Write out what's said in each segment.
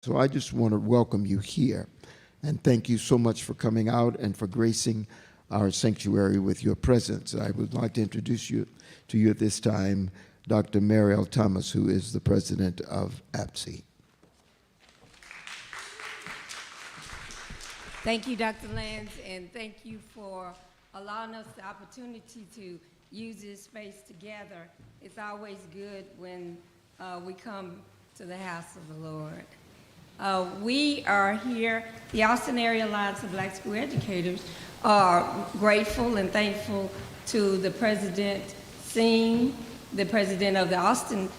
So I just want to welcome you here and thank you so much for coming out and for gracing our sanctuary with your presence. I would like to introduce you to you at this time, Dr. Mary L. Thomas, who is the president of AABSE. Thank you, Dr. Lance, and thank you for allowing us the opportunity to use this space together. It's always good when we come to the house of the Lord. We are here, the Austin Area Alliance of Black School Educators are grateful and thankful to the President Singh, the President of the Austin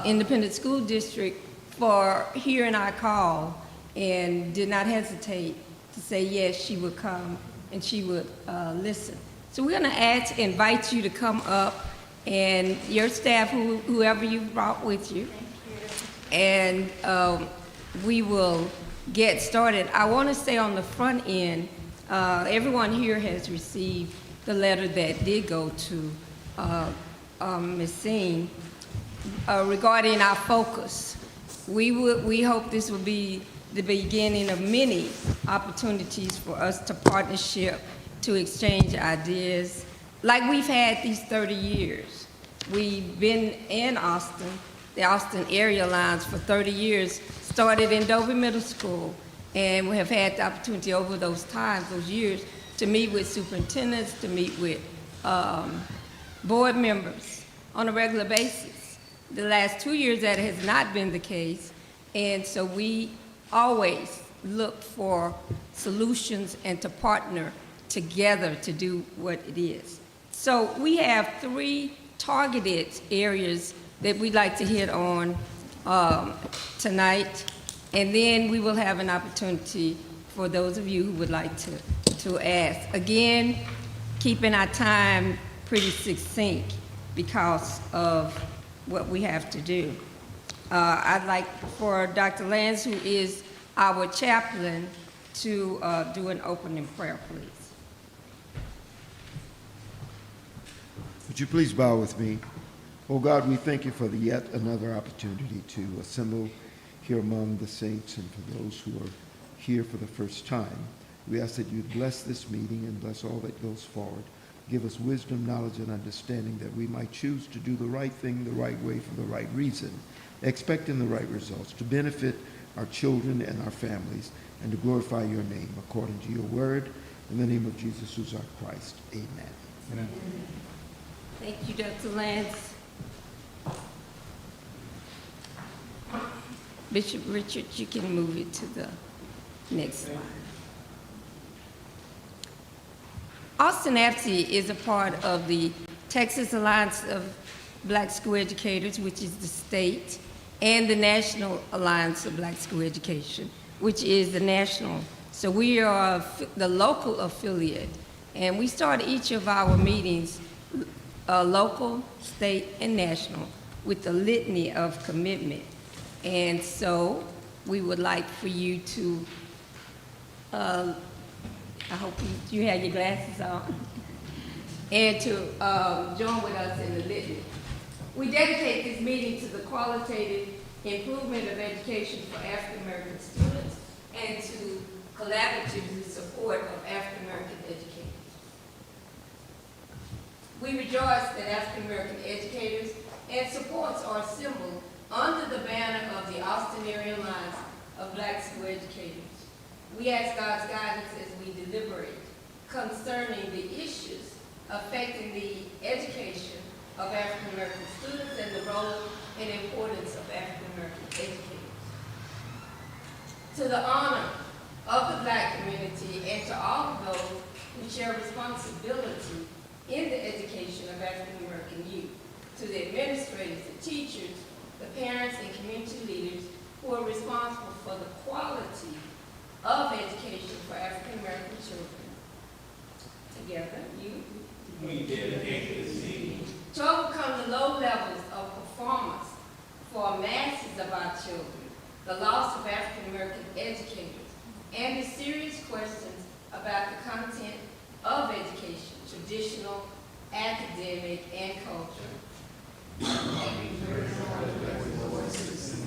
Independent School District, for hearing our call and did not hesitate to say yes, she would come and she would listen. So we're going to invite you to come up, and your staff, whoever you brought with you. And we will get started. I want to say on the front end, everyone here has received the letter that did go to Ms. Singh regarding our focus. We hope this will be the beginning of many opportunities for us to partnership, to exchange ideas, like we've had these 30 years. We've been in Austin, the Austin Area Alliance, for 30 years, started in Dover Middle School, and we have had the opportunity over those years, to meet with superintendents, to meet with board members on a regular basis. The last 2 years, that has not been the case, and so we always look for solutions and to partner together to do what it is. So we have 3 targeted areas that we'd like to hit on tonight, and then we will have an opportunity for those of you who would like to ask. Again, keeping our time pretty succinct because of what we have to do. I'd like for Dr. Lance, who is our chaplain, to do an opening prayer, please. Would you please bow with me? Oh God, we thank you for yet another opportunity to assemble here among the saints and for those who are here for the first time. We ask that you bless this meeting and bless all that goes forward. Give us wisdom, knowledge, and understanding that we might choose to do the right thing the right way for the right reason, expecting the right results, to benefit our children and our families, and to glorify your name according to your word. In the name of Jesus, who's our Christ. Amen. Amen. Thank you, Dr. Lance. Bishop Richard, you can move it to the next slide. Austin AABSE is a part of the Texas Alliance of Black School Educators, which is the state, and the National Alliance of Black School Education, which is the national. So we are the local affiliate, and we start each of our meetings, local, state, and national, with a litany of commitment. And so we would like for you to, I hope you have your glasses on, and to join with us in the litany. We dedicate this meeting to the qualitative improvement of education for African American students and to collaborative support of African American educators. We rejoice that African American educators and supports are assembled under the banner of the Austin Area Alliance of Black School Educators. We ask God's guidance as we deliberate concerning the issues affecting the education of African American students and the role and importance of African American educators. To the honor of the Black community and to all of those who share responsibility in the education of African American youth, to the administrators, the teachers, the parents, and community leaders who are responsible for the quality of education for African American children. Together, we dedicate this meeting to overcome the low levels of performance for masses of our children, the loss of African American educators, and the serious questions about the content of education, traditional, academic, and culture. Voices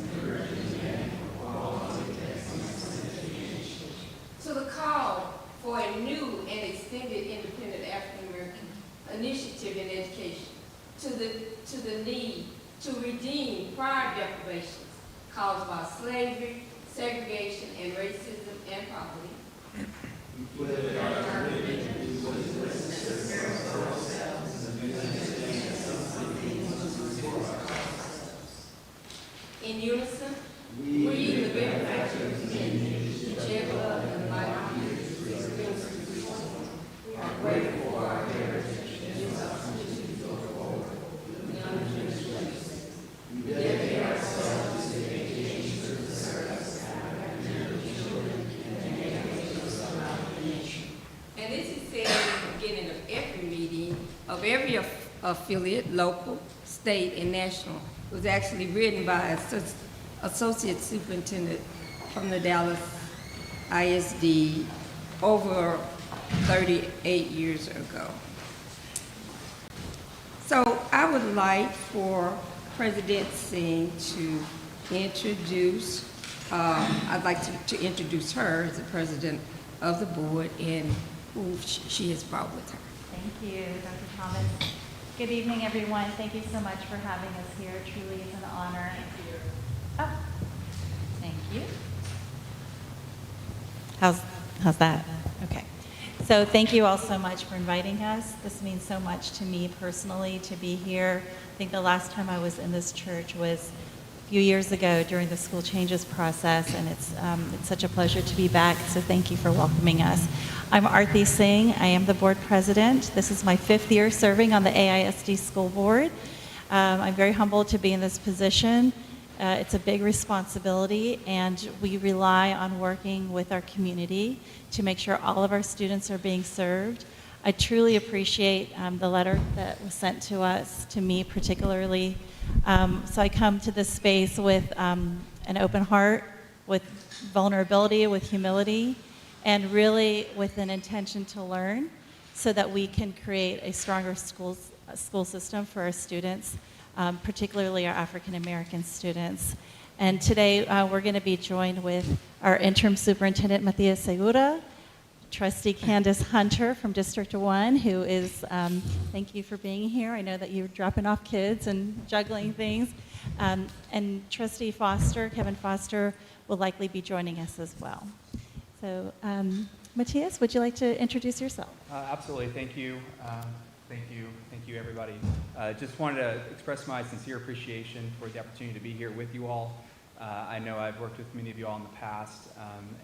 leadership in education, to the need to redeem prior deprivations caused by slavery, segregation, and racism and poverty. In unison, we, the benefactors of community, shed blood and light on you, are grateful for our heritage and its opportunities to go forward. We understand this place. We dedicate ourselves to the education of the service of our children and the education of our nation. And this is said at the beginning of every meeting, of every affiliate, local, state, and national. It was actually written by Associate Superintendent from the Dallas ISD over 38 years ago. So I would like for President Singh to introduce, I'd like to introduce her as the president of the board and who she has brought with her. Thank you, Dr. Thomas. Good evening, everyone. Thank you so much for having us here. It truly is an honor. Oh, thank you. How's that? Okay. So thank you all so much for inviting us. This means so much to me personally to be here. I think the last time I was in this church was a few years ago during the school changes process, and it's such a pleasure to be back. So thank you for welcoming us. I'm Aarti Singh. I am the board president. This is my 5th year serving on the AISD school board. I'm very humbled to be in this position. It's a big responsibility, and we rely on working with our community to make sure all of our students are being served. I truly appreciate the letter that was sent to us, to me particularly. So I come to this space with an open heart, with vulnerability, with humility, and really with an intention to learn so that we can create a stronger school system for our students, particularly our African American students. And today we're going to be joined with our interim superintendent, Matthias Segura, trustee Candace Hunter from District 1, who is, thank you for being here. I know that you're dropping off kids and juggling things. And trustee Foster, Kevin Foster, will likely be joining us as well. So, Matthias, would you like to introduce yourself? Absolutely. Thank you. Thank you, everybody. Just wanted to express my sincere appreciation for the opportunity to be here with you all. I know I've worked with many of you all in the past,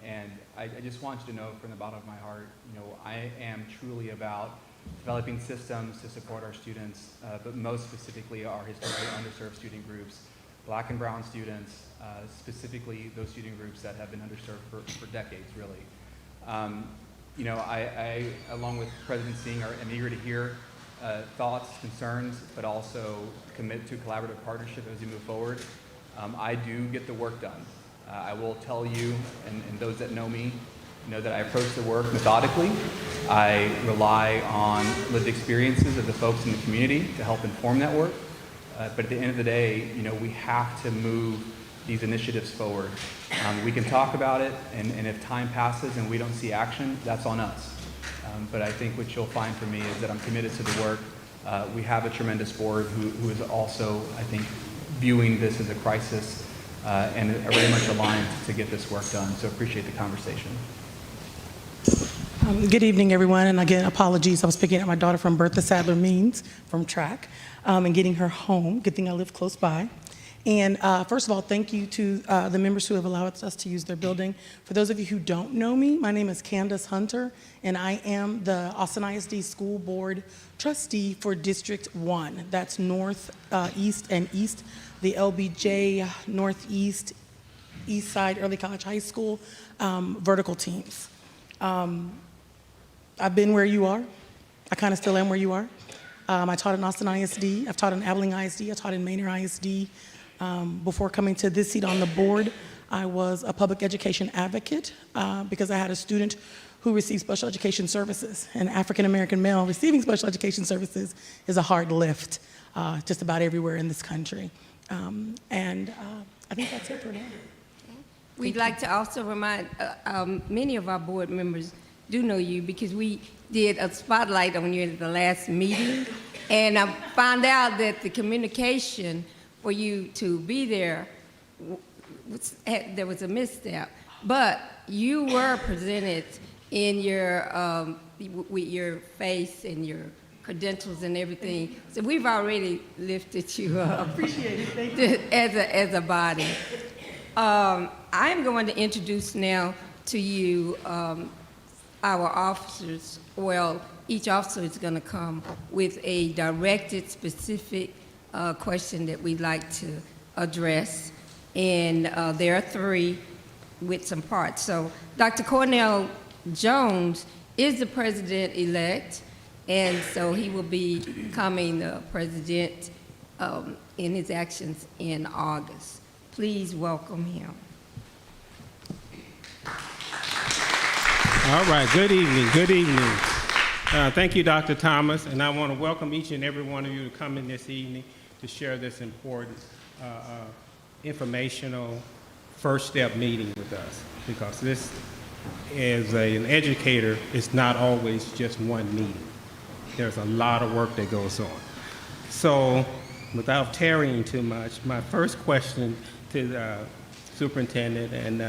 and I just want you to know from the bottom of my heart, I am truly about developing systems to support our students, but most specifically our historically underserved student groups, Black and brown students, specifically those student groups that have been underserved for decades, really. I, along with President Singh, am eager to hear thoughts, concerns, but also commit to collaborative partnership as we move forward. I do get the work done. I will tell you, and those that know me, know that I approach the work methodically. I rely on lived experiences of the folks in the community to help inform that work. But at the end of the day, we have to move these initiatives forward. We can talk about it, and if time passes and we don't see action, that's on us. But I think what you'll find from me is that I'm committed to the work. We have a tremendous board who is also, I think, viewing this as a crisis and are very much aligned to get this work done. So appreciate the conversation. Good evening, everyone. And again, apologies. I was picking up my daughter from Bertha Sadler Means from track and getting her home. Good thing I live close by. And first of all, thank you to the members who have allowed us to use their building. For those of you who don't know me, my name is Candace Hunter, and I am the Austin ISD School Board trustee for District 1. That's North, East, and East, the LBJ, Northeast, East Side, Early College High School vertical teams. I've been where you are. I kind of still am where you are. I taught in Austin ISD. I've taught in Abilene ISD. I taught in Manor ISD. Before coming to this seat on the board, I was a public education advocate because I had a student who received special education services. An African-American male receiving special education services is a hard lift just about everywhere in this country. I think that's it for now. We'd like to also remind, many of our board members do know you because we did a spotlight on you at the last meeting, And I found out that the communication for you to be there, there was a misstep. But you were presented in your, with your face and your credentials and everything. So we've already lifted you up. Appreciate it. Thank you. As a body. I'm going to introduce now to you our officers. Well, each officer is going to come with a directed, specific question that we'd like to address. And there are 3 with some parts. So Dr. Cornell Jones is the president-elect, and so he will be becoming the president in his actions in August. Please welcome him. All right, good evening, good evening. Thank you, Dr. Thomas, and I want to welcome each and every one of you to come in this evening to share this important informational first step meeting with us, because this, as an educator, is not always just one meeting. There's a lot of work that goes on. So, without tarrying too much, my first question to the superintendent and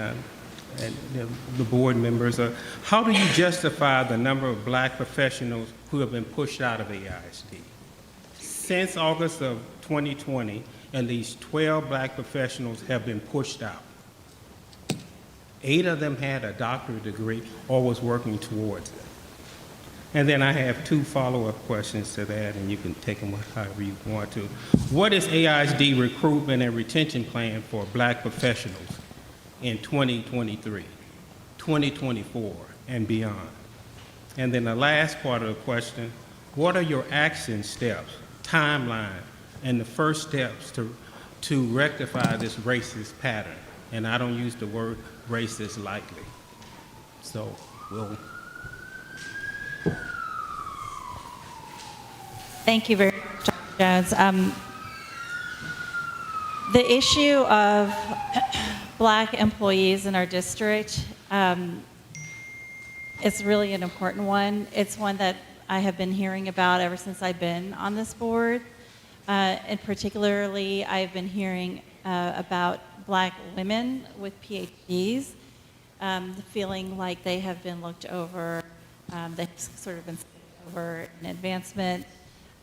the board members are, how do you justify the number of black professionals who have been pushed out of AISD? Since August of 2020, and these 12 black professionals have been pushed out. 8 of them had a doctorate degree or was working towards it. And then I have 2 follow-up questions to that, and you can take them however you want to. What is AISD recruitment and retention plan for black professionals in 2023, 2024, and beyond? And then the last part of the question, what are your action steps, timeline, and the first steps to rectify this racist pattern? And I don't use the word racist lightly. So we'll... Thank you very much, Dr. Jones. The issue of black employees in our district is really an important one. It's one that I have been hearing about ever since I've been on this board. And particularly, I've been hearing about black women with PhDs feeling like they have been looked over, they've sort of been skipped over in advancement,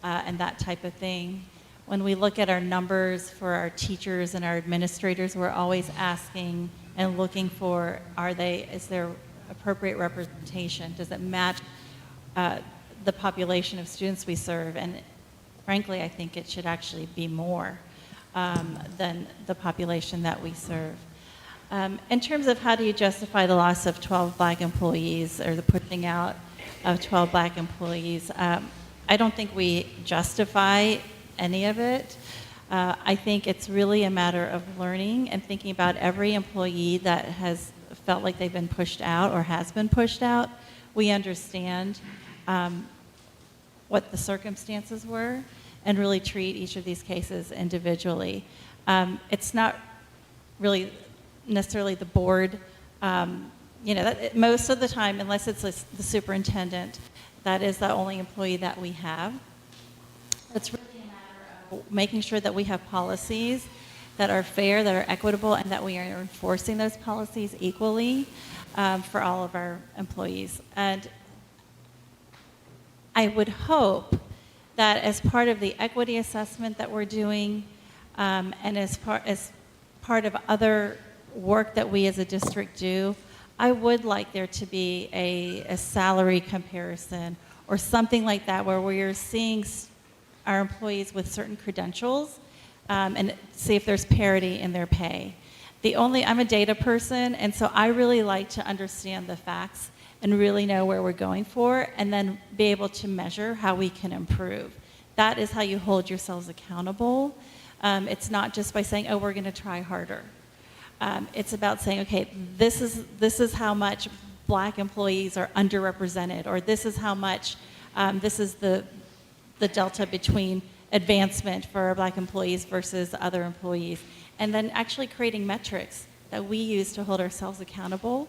and that type of thing. When we look at our numbers for our teachers and our administrators, we're always asking and looking for, is there appropriate representation? Does it match the population of students we serve? And frankly, I think it should actually be more than the population that we serve. In terms of how do you justify the loss of 12 black employees or the pushing out of 12 black employees, I don't think we justify any of it. I think it's really a matter of learning and thinking about every employee that has felt like they've been pushed out or has been pushed out. We understand what the circumstances were and really treat each of these cases individually. It's not really necessarily the board, most of the time, unless it's the superintendent, that is the only employee that we have. It's really a matter of making sure that we have policies that are fair, that are equitable, and that we are enforcing those policies equally for all of our employees. And I would hope that as part of the equity assessment that we're doing, and as part of other work that we as a district do, I would like there to be a salary comparison or something like that where we're seeing our employees with certain credentials and see if there's parity in their pay. I'm a data person, and so I really like to understand the facts and really know where we're going for, and then be able to measure how we can improve. That is how you hold yourselves accountable. It's not just by saying, oh, we're going to try harder. It's about saying, okay, this is how much black employees are underrepresented, or this is how much, this is the delta between advancement for our black employees versus other employees. And then actually creating metrics that we use to hold ourselves accountable.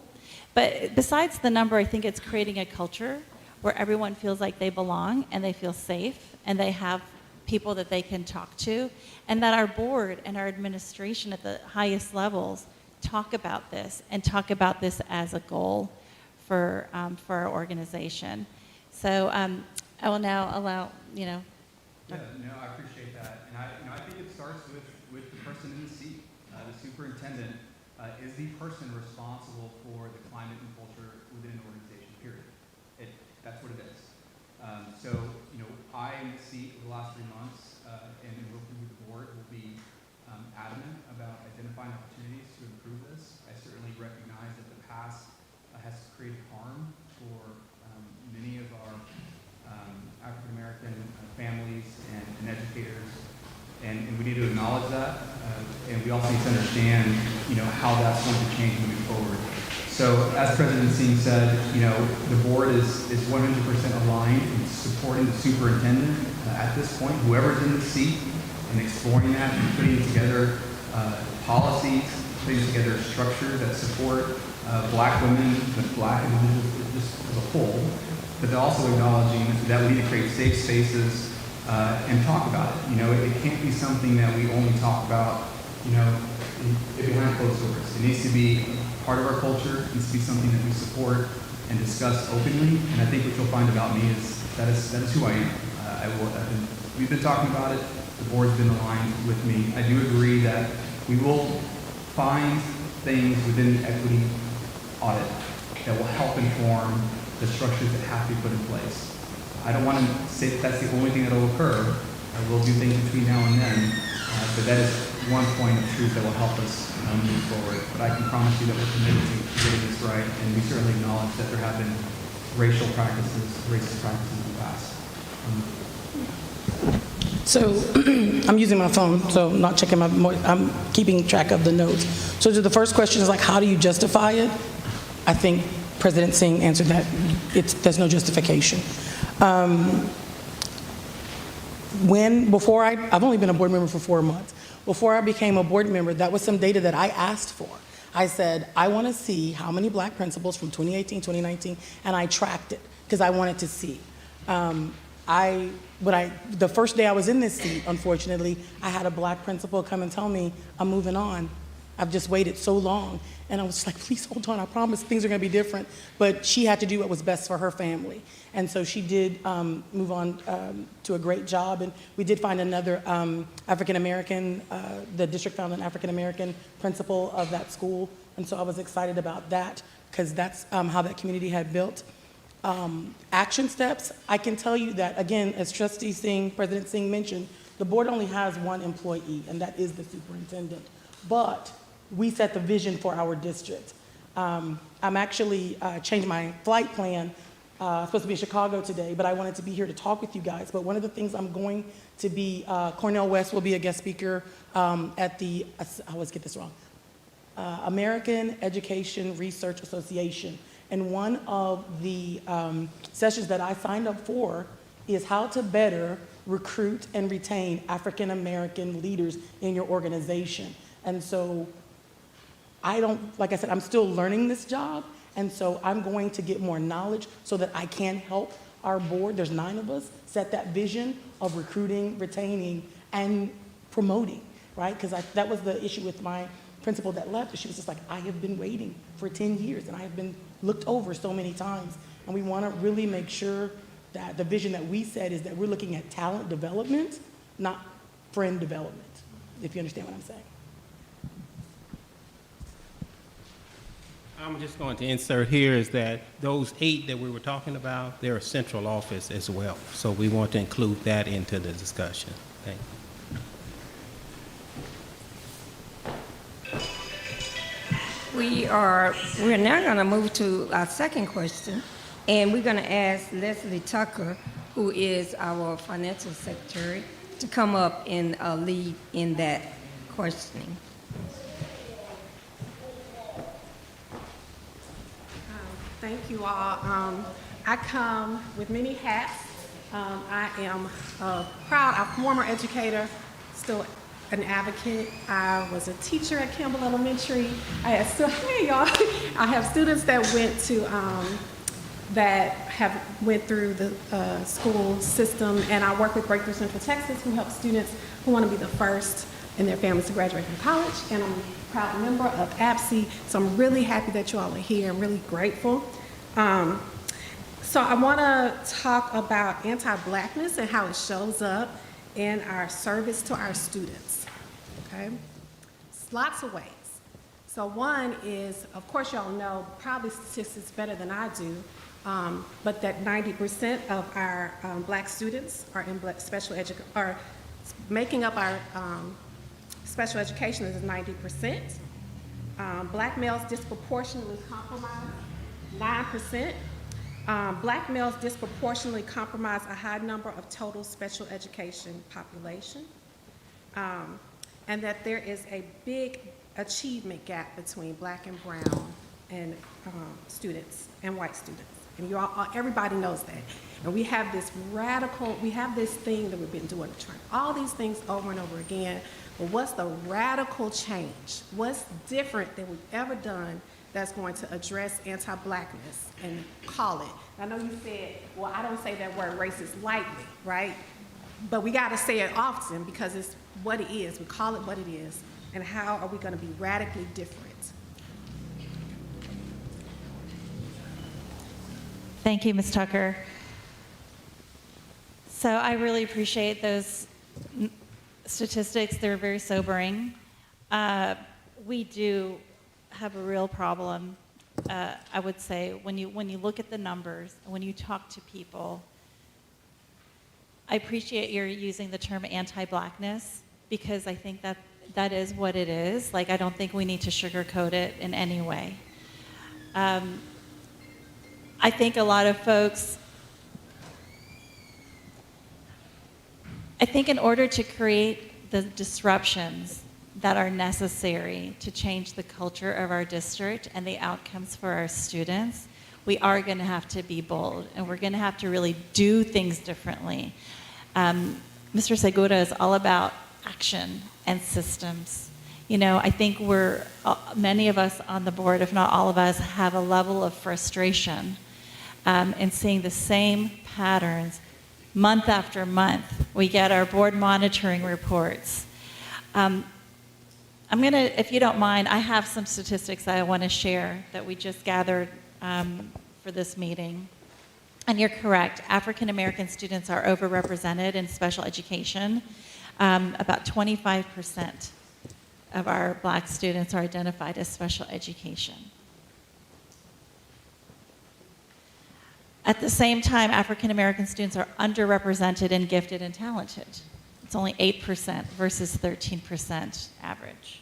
But besides the number, I think it's creating a culture where everyone feels like they belong and they feel safe and they have people that they can talk to, and that our board and our administration at the highest levels talk about this and talk about this as a goal for our organization. So I will now allow, Yeah, no, I appreciate that. And I think it starts with the person in the seat. The superintendent is the person responsible for the climate and culture within an organization, period. That's what it is. So, I in the seat over the last 3 months, and in working with the board, will be adamant about identifying opportunities to improve this. I certainly recognize that the past has created harm for many of our African American families and educators, and we need to acknowledge that, and we also need to understand, how that's going to change moving forward. So, as President Singh said, the board is 100% aligned in supporting the superintendent at this point, whoever's in the seat, and exploring that and putting together policies, putting together structures that support Black women, Black individuals just as a whole, but they're also acknowledging that we need to create safe spaces and talk about it. It can't be something that we only talk about, behind closed doors. It needs to be part of our culture. It needs to be something that we support and discuss openly. And I think what you'll find about me is that is who I am. We've been talking about it. The board's been aligned with me. I do agree that we will find things within the equity audit that will help inform the structures that have to be put in place. I don't want to say that that's the only thing that will occur. We'll do things between now and then, but that is one point of truth that will help us move forward. But I can promise you that we're committed to getting this right, and we certainly acknowledge that there have been racist practices in the past. So I'm using my phone, so not checking I'm keeping track of the notes. So the first question is how do you justify it? I think President Singh answered that. There's no justification. I've only been a board member for 4 months. Before I became a board member, that was some data that I asked for. I said, I want to see how many Black principals from 2018, 2019, and I tracked it because I wanted to see. The first day I was in this seat, unfortunately, I had a Black principal come and tell me, I'm moving on. I've just waited so long. And I was like, please hold on, I promise things are gonna be different. But she had to do what was best for her family. And so she did move on to a great job. And we did find another African-American, the district found an African-American principal of that school. And so I was excited about that because that's how that community had built. Action steps, I can tell you that, again, as Trustee Singh, President Singh mentioned, the board only has one employee, and that is the superintendent. But we set the vision for our district. I'm actually changed my flight plan. Supposed to be in Chicago today, but I wanted to be here to talk with you guys. But one of the things I'm going to be, Cornel West will be a guest speaker at the, I always get this wrong, American Education Research Association. And one of the sessions that I signed up for is how to better recruit and retain African American leaders in your organization. And so like I said, I'm still learning this job. And so I'm going to get more knowledge so that I can help our board, there's 9 of us, set that vision of recruiting, retaining, and promoting, right? Because that was the issue with my principal that left. She was just like, I have been waiting for 10 years and I have been looked over so many times. And we want to really make sure that the vision that we set is that we're looking at talent development, not friend development, if you understand what I'm saying. I'm just going to insert here is that those 8 that we were talking about, they're a central office as well. So we want to include that into the discussion. Thank you. We're now going to move to our second question, and we're going to ask Leslie Tucker, who is our financial secretary, to come up and lead in that questioning. Thank you all. I come with many hats. I am a former educator, still an advocate. I was a teacher at Campbell Elementary. I have students that went to that have went through the school system, and I work with Breakthrough Central Texas, who helps students who want to be the first in their families to graduate from college, and I'm a proud member of AABSE, so I'm really happy that you all are here. I'm really grateful. So I want to talk about anti-Blackness and how it shows up in our service to our students, okay? It's lots of ways. So one is, of course y'all know, probably statistics better than I do, but that 90% of our Black students are in special education, are making up our special education is 90%. Black males disproportionately compromise 9%. Black males disproportionately comprise a high number of total special education population, and that there is a big achievement gap between Black and brown and students and white students. And you all, everybody knows that. And we have this thing that we've been doing, trying all these things over and over again. But what's the radical change? What's different than we've ever done that's going to address anti-Blackness and call it? I know you said, well, I don't say that word racist lightly, right? But we got to say it often because it's what it is. We call it what it is. And how are we going to be radically different? Thank you, Ms. Tucker. So I really appreciate those statistics. They're very sobering. We do have a real problem, I would say, when you look at the numbers, when you talk to people. I appreciate your using the term anti-Blackness because I think that is what it is. Like, I don't think we need to sugarcoat it in any way. I think a lot of folks, I think in order to create the disruptions that are necessary to change the culture of our district and the outcomes for our students, we are going to have to be bold, and we're going to have to really do things differently. Mr. Segura is all about action and systems. You know, I think many of us on the board, if not all of us, have a level of frustration in seeing the same patterns month after month. We get our board monitoring reports. I'm gonna, if you don't mind, I have some statistics that I want to share that we just gathered for this meeting. And you're correct, African American students are overrepresented in special education. About 25% of our Black students are identified as special education. At the same time, African American students are underrepresented in gifted and talented. It's only 8% versus 13% average.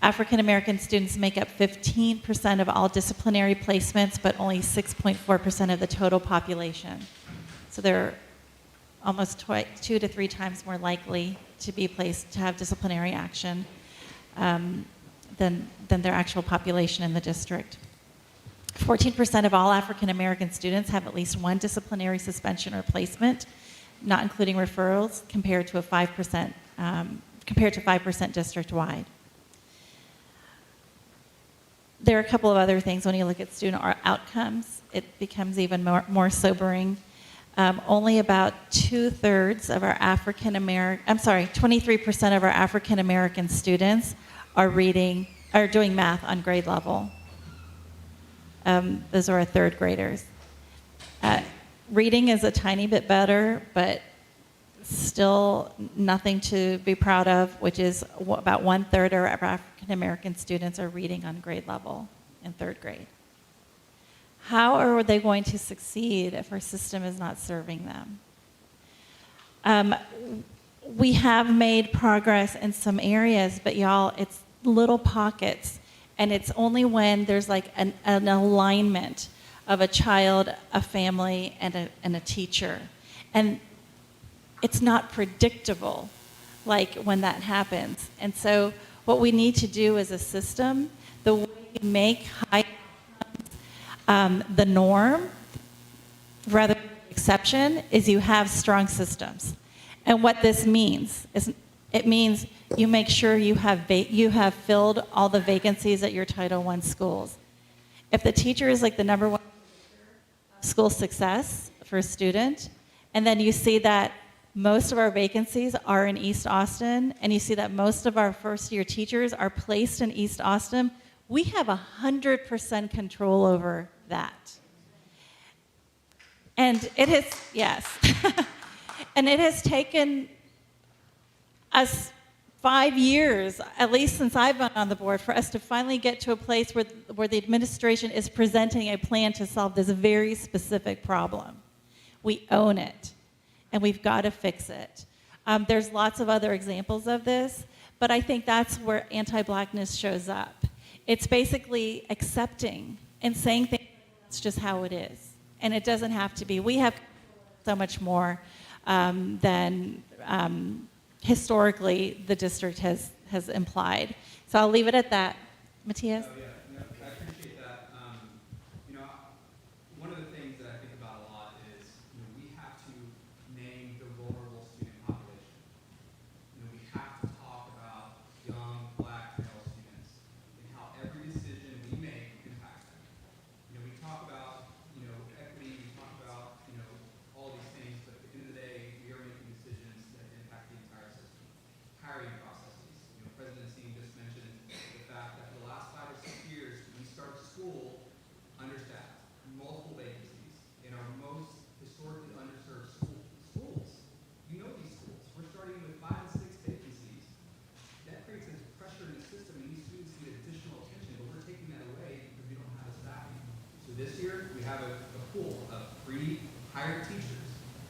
African American students make up 15% of all disciplinary placements, but only 6.4% of the total population. So they're almost 2 to 3 times more likely to be placed to have disciplinary action than their actual population in the district. 14% of all African American students have at least one disciplinary suspension or placement, not including referrals, compared to 5% district-wide. There are a couple of other things when you look at student outcomes. It becomes even more sobering. Only about 2/3 of our 23% of our African American students are doing math on grade level. Those are our third graders. Reading is a tiny bit better, but still nothing to be proud of, which is about 1/3 of our African American students are reading on grade level in third grade. How are they going to succeed if our system is not serving them? We have made progress in some areas, but y'all, it's little pockets. And it's only when there's like an alignment of a child, a family, and a teacher. And it's not predictable like when that happens. And so what we need to do as a system, the way we make high outcomes the norm rather than the exception, is you have strong systems. And what this means is it means you make sure you have filled all the vacancies at your Title I schools. If the teacher is like the #1 school success for a student, and then you see that most of our vacancies are in East Austin, and you see that most of our first-year teachers are placed in East Austin, we have 100% control over that. And it has, yes. And it has taken us 5 years, at least since I've been on the board, for us to finally get to a place where the administration is presenting a plan to solve this very specific problem. We own it, and we've got to fix it. There's lots of other examples of this, but I think that's where anti-Blackness shows up. It's basically accepting and saying things, that's just how it is. And it doesn't have to be. We have so much more than historically the district has implied. So I'll leave it at that. Matthias? Oh, yeah, no, I appreciate that. One of the things that I think about a lot is, we have to name the vulnerable student population. We have to talk about young Black male students and how every decision we make impacts them. We talk about, equity, we talk about, all these things, but at the end of the day, we are making decisions that impact the entire system. Hiring processes. President Singh just mentioned the fact that for the last 5 or 6 years, we started school understaffed, multiple vacancies in our most historically underserved schools. You know these schools. We're starting with 5 and 6 vacancies. That creates a pressure in the system, and these students need additional attention, but we're taking that away because we don't have the staffing. So this year, we have a pool of free hired teachers,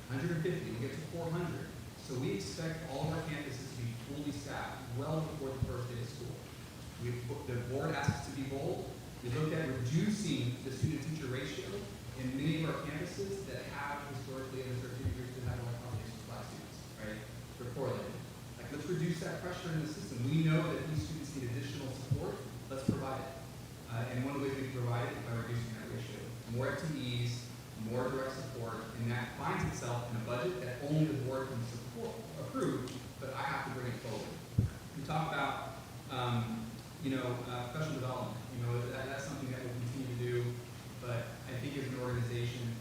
150, we'll get to 400. So we expect all of our campuses to be fully staffed well before the first day of school. The board asked us to be bold. We looked at reducing the student-teacher ratio in many of our campuses that have historically underserved teachers that have more populations of Black students, right? They're correlated. Let's reduce that pressure in the system. We know that these students need additional support. Let's provide it. And one of the ways we can provide it is by reducing that ratio. More FTEs, more direct support, and that finds itself in a budget that only the board can approve, but I have to bring it forward. We talk about, professional development. That's something that we'll continue to do, but I think as an organization,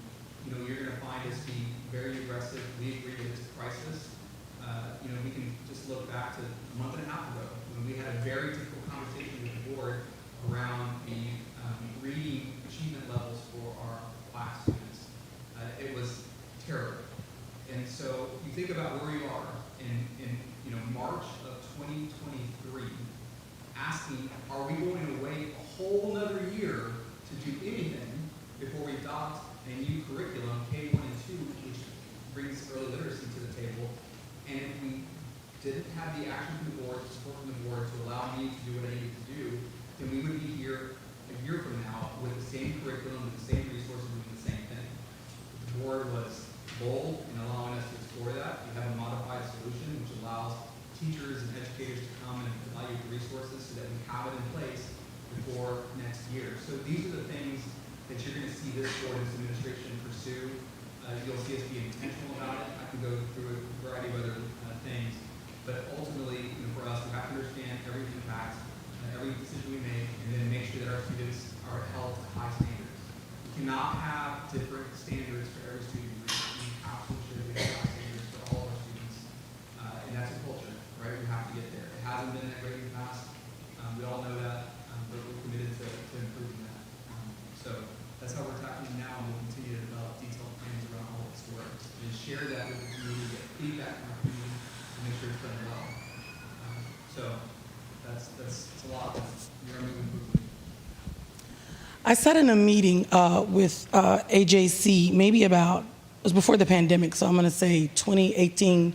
you're going to find us be very aggressive. We agree that it's a crisis. We can just look back to a month and a half ago when we had a very difficult conversation with the board around the reading achievement levels for our Black students. It was terrible. And so you think about where you are in March of 2023, asking, are we going to wait a whole another year to do anything before we adopt a new curriculum, K1 and 2, which brings early literacy to the table? And if we didn't have the action from the board, the support from the board to allow me to do what I needed to do, then we would be here a year from now with the same curriculum, with the same resources, doing the same thing. The board was bold in allowing us to explore that. We have a modified solution which allows teachers and educators to come and evaluate the resources so that we have it in place before next year. So these are the things that you're going to see this board and this administration pursue. You'll see us be intentional about it. I can go through a variety of other things, but ultimately, for us, we have to understand every impact, every decision we make, and then make sure that our students are held to high standards. We cannot have different standards for every student. We have to ensure that we have high standards for all of our students, and that's a culture, right? We have to get there. It hasn't been that great in the past. We all know that, but we're committed to improving that. So that's how we're tackling it now, and we'll continue to develop detailed plans around all of this work and share that with the community, get feedback from our community, and make sure it's done well. So that's a lot. You're moving quickly. I sat in a meeting with AJC maybe it was before the pandemic, so I'm going to say 2018,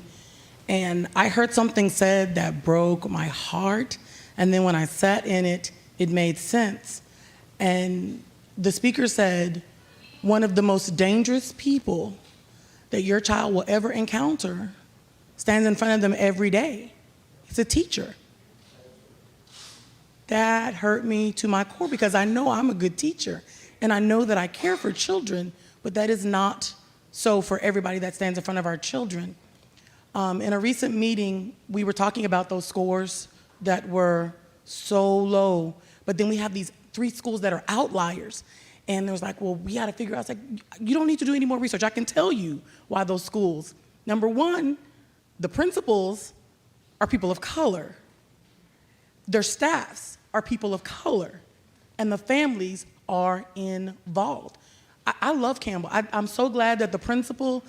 and I heard something said that broke my heart, and then when I sat in it, it made sense. And the speaker said, one of the most dangerous people that your child will ever encounter stands in front of them every day. It's a teacher. That hurt me to my core because I know I'm a good teacher and I know that I care for children, but that is not so for everybody that stands in front of our children. In a recent meeting, we were talking about those scores that were so low, but then we have these 3 schools that are outliers. And there was like, well, we got to figure out. I was like, you don't need to do any more research. I can tell you why those schools. Number one, the principals are people of color. Their staffs are people of color. And the families are involved. I love Campbell. I'm so glad that the principal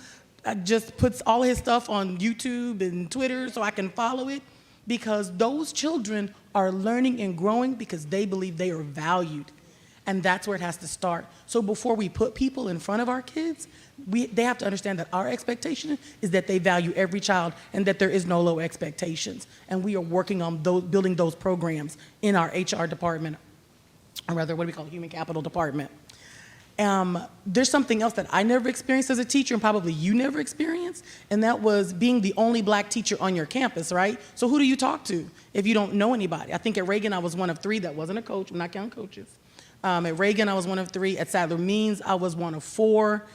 just puts all his stuff on YouTube and Twitter so I can follow it, because those children are learning and growing because they believe they are valued. And that's where it has to start. So before we put people in front of our kids, they have to understand that our expectation is that they value every child and that there is no low expectations. And we are working on building those programs in our HR department, or rather, what do we call it, human capital department. There's something else that I never experienced as a teacher, and probably you never experienced, and that was being the only black teacher on your campus, right? So who do you talk to if you don't know anybody? I think at Reagan I was one of 3 that wasn't a coach. I'm not counting coaches. At Reagan I was one of 3. At Sadler Means I was one of 4.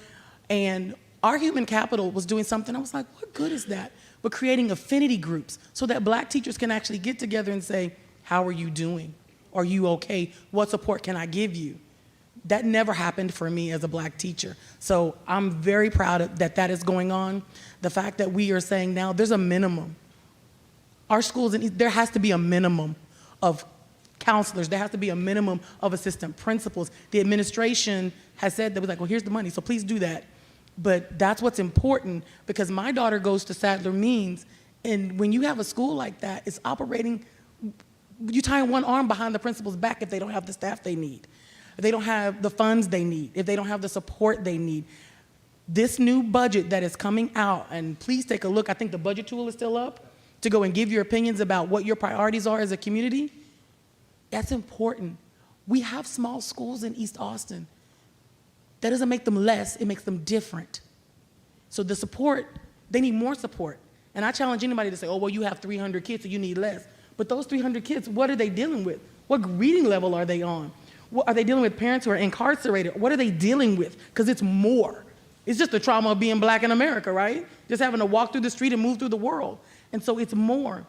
And our human capital was doing something. I was like, what good is that? But creating affinity groups so that black teachers can actually get together and say, how are you doing? Are you okay? What support can I give you? That never happened for me as a black teacher. So I'm very proud that that is going on. The fact that we are saying now there's a minimum. Our schools, there has to be a minimum of counselors. There has to be a minimum of assistant principals. The administration has said that, we're like, well, here's the money, so please do that. But that's what's important, because my daughter goes to Sadler Means, and when you have a school like that, it's operating, you tie one arm behind the principal's back if they don't have the staff they need, if they don't have the funds they need, if they don't have the support they need. This new budget that is coming out, and please take a look, I think the budget tool is still up, to go and give your opinions about what your priorities are as a community. That's important. We have small schools in East Austin. That doesn't make them less, it makes them different. So the support, they need more support. And I challenge anybody to say, oh, well, you have 300 kids, so you need less. But those 300 kids, what are they dealing with? What reading level are they on? What, are they dealing with parents who are incarcerated? What are they dealing with? Because it's more. It's just the trauma of being black in America, right? Just having to walk through the street and move through the world. And so it's more.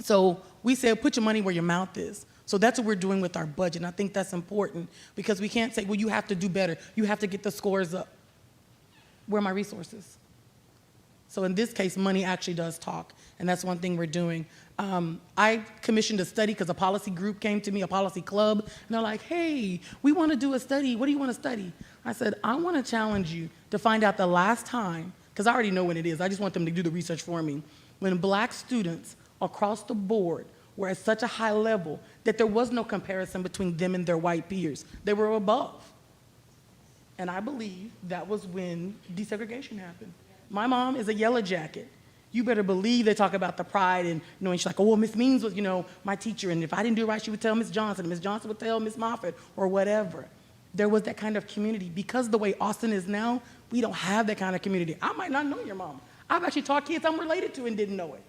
So we said, put your money where your mouth is. So that's what we're doing with our budget, and I think that's important, because we can't say, well, you have to do better. You have to get the scores up. Where are my resources? So in this case, money actually does talk, and that's one thing we're doing. I commissioned a study because a policy group came to me, a policy club, and they're like, hey, we want to do a study. What do you want to study? I said, I want to challenge you to find out the last time, because I already know when it is. I just want them to do the research for me. When black students across the board were at such a high level that there was no comparison between them and their white peers. They were above. And I believe that was when desegregation happened. My mom is a yellow jacket. You better believe they talk about the pride, and and she's like, oh, well, Miss Means was, my teacher, and if I didn't do it right, she would tell Miss Johnson, and Miss Johnson would tell Miss Moffitt, or whatever. There was that kind of community. Because the way Austin is now, we don't have that kind of community. I might not know your mom. I've actually taught kids I'm related to and didn't know it,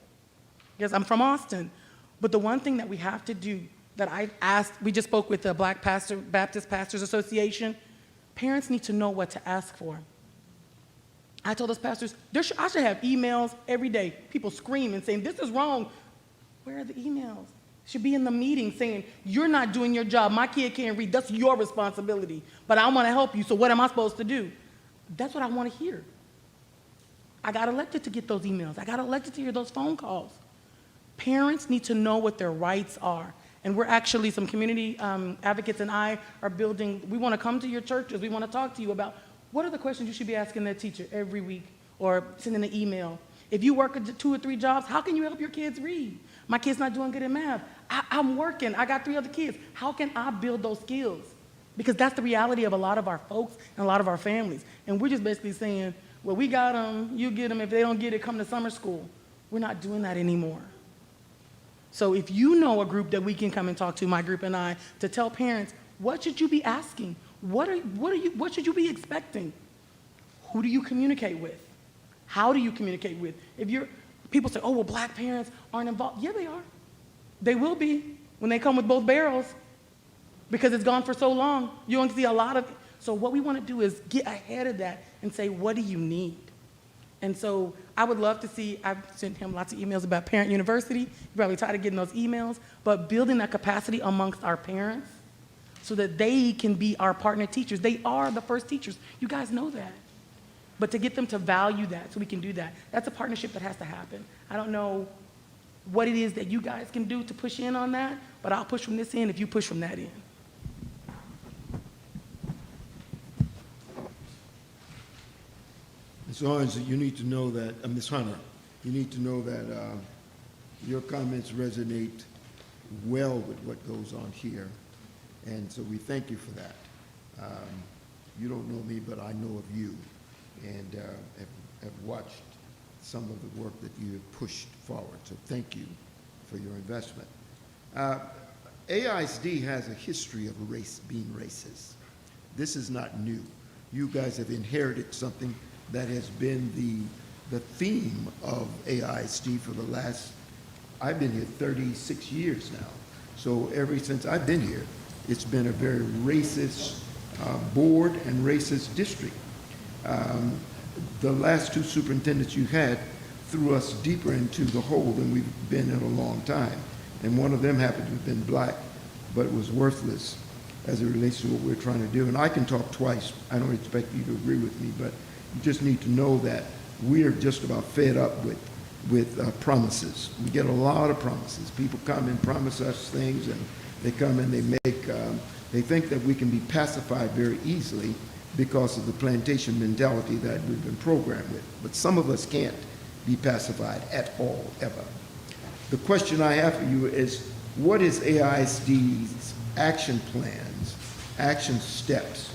because I'm from Austin. But the one thing that we have to do, that I asked, we just spoke with the Black Baptist Pastors Association, parents need to know what to ask for. I told those pastors, I should have emails every day, people screaming, saying, this is wrong. Where are the emails? Should be in the meeting saying, you're not doing your job, my kid can't read, that's your responsibility, but I want to help you, so what am I supposed to do? That's what I want to hear. I got elected to get those emails. I got elected to hear those phone calls. Parents need to know what their rights are. And we're actually, some community advocates and I are building, we want to come to your churches, we want to talk to you about what are the questions you should be asking that teacher every week, or sending an email. If you work 2 or 3 jobs, how can you help your kids read? My kid's not doing good in math. I'm working, I got 3 other kids. How can I build those skills? Because that's the reality of a lot of our folks and a lot of our families. And we're just basically saying, well, we got them, you get them. If they don't get it, come to summer school. We're not doing that anymore. So if you know a group that we can come and talk to, my group and I, to tell parents, what should you be asking? What should you be expecting? Who do you communicate with? How do you communicate with? People say, oh, well, black parents aren't involved. Yeah, they are. They will be when they come with both barrels, because it's gone for so long. You don't see a lot of it. So what we want to do is get ahead of that and say, what do you need? And so I would love to see, I've sent him lots of emails about Parent University. You're probably tired of getting those emails, but building that capacity amongst our parents so that they can be our partner teachers. They are the first teachers. You guys know that. But to get them to value that so we can do that, that's a partnership that has to happen. I don't know what it is that you guys can do to push in on that, but I'll push from this end if you push from that end. Ms. Owens, you need to know that, Ms. Hunter, you need to know that your comments resonate well with what goes on here, and so we thank you for that. You don't know me, but I know of you, and have watched some of the work that you have pushed forward, so thank you for your investment. AISD has a history of being racist. This is not new. You guys have inherited something that has been the theme of AISD for the last, I've been here 36 years now. So ever since I've been here, it's been a very racist board and racist district. The last two superintendents you had threw us deeper into the hole than we've been in a long time. And one of them happened to have been black, but it was worthless as it relates to what we're trying to do. And I can talk twice. I don't expect you to agree with me, but you just need to know that we're just about fed up with promises. We get a lot of promises. People come and promise us things, and they come and they think that we can be pacified very easily because of the plantation mentality that we've been programmed with. But some of us can't be pacified at all, ever. The question I have for you is, what is AISD's action plans, action steps,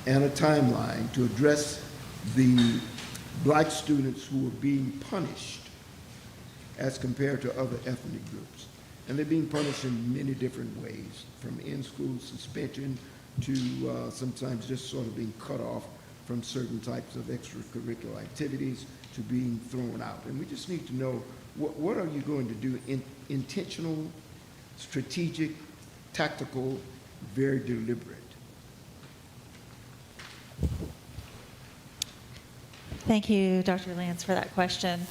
and a timeline to address the black students who are being punished as compared to other ethnic groups? And they're being punished in many different ways, from in-school suspension to sometimes just sort of being cut off from certain types of extracurricular activities to being thrown out. And we just need to know, what are you going to do? Intentional, strategic, tactical, very deliberate. Thank you, Dr. Lance, for that question.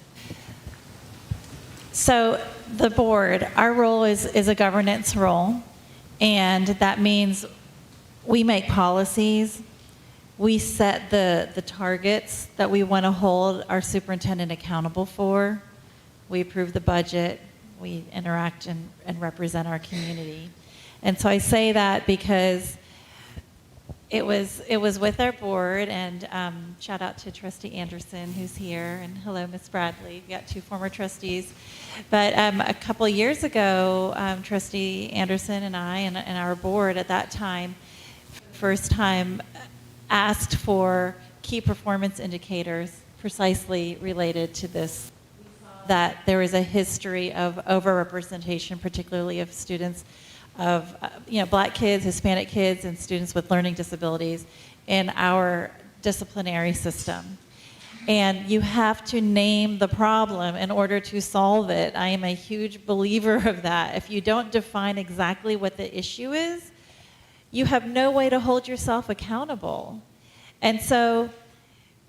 So the board, our role is a governance role, and that means we make policies, we set the targets that we want to hold our superintendent accountable for, we approve the budget, we interact and represent our community. And so I say that because it was with our board, and shout out to Trustee Anderson, who's here, and hello, Ms. Bradley. We got two former trustees. But a couple of years ago, Trustee Anderson and I and our board at that time, first time, asked for key performance indicators precisely related to this, that there is a history of overrepresentation, particularly of students of black kids, Hispanic kids, and students with learning disabilities in our disciplinary system. And you have to name the problem in order to solve it. I am a huge believer of that. If you don't define exactly what the issue is, you have no way to hold yourself accountable. And so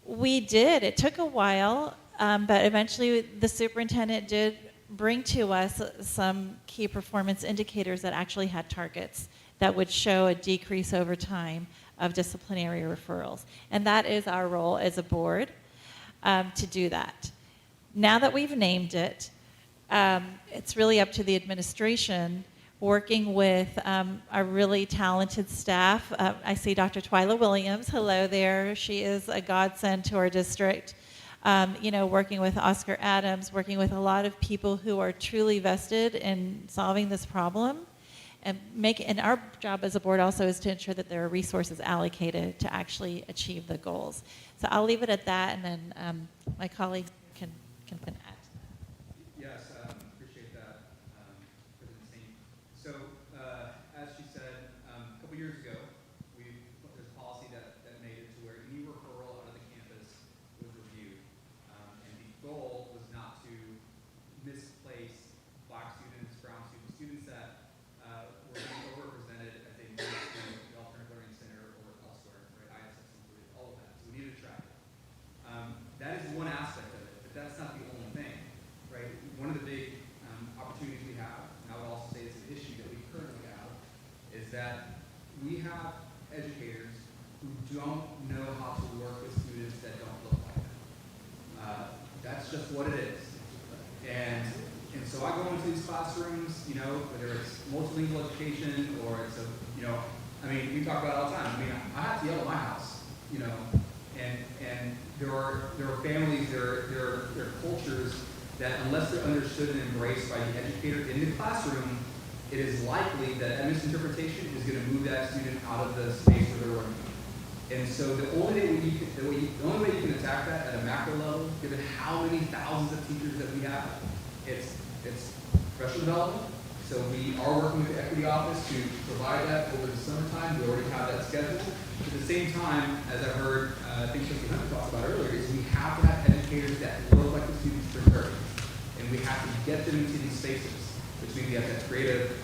we did. It took a while, but eventually the superintendent did bring to us some key performance indicators that actually had targets that would show a decrease over time of disciplinary referrals. And that is our role as a board, to do that. Now that we've named it, it's really up to the administration, working with our really talented staff. I see Dr. Twyla Williams. Hello there. She is a godsend to our district. Working with Oscar Adams, working with a lot of people who are truly vested in solving this problem. And our job as a board also is to ensure that there are resources allocated to actually achieve the goals. So I'll leave it at that, and then my colleagues can add to that. Yes, appreciate that, President Singh. So, as she said, a couple years ago, there's a policy that made it to where any referral out of the campus was reviewed. And the goal was not to misplace black students, brown students, students that were being overrepresented as they moved to the Alternative Learning Center or elsewhere, right? ISS included, all of that. So we needed to track it. That is one aspect of it, but that's not the only thing. educators who don't know how to work with students that don't look like them. That's just what it is. And so I go into these classrooms, you know, whether it's multilingual education or it's a, you know, I mean, we talk about it all the time. I mean, I have to yell at my house, you know, and there are families, there are cultures that unless they're understood and embraced by the educator in the classroom, it is likely that misinterpretation is going to move that student out of the space where they're learning. And so the only way you can attack that at a macro level, given how many thousands of teachers that we have, it's professional development. So we are working with the equity office to provide that over the summertime. We already have that scheduled. At the same time, as I heard, I think Trustee Hunter talked about earlier, is we have to have educators that look like the students they're serving. And we have to get them into these spaces, which means we have to have creative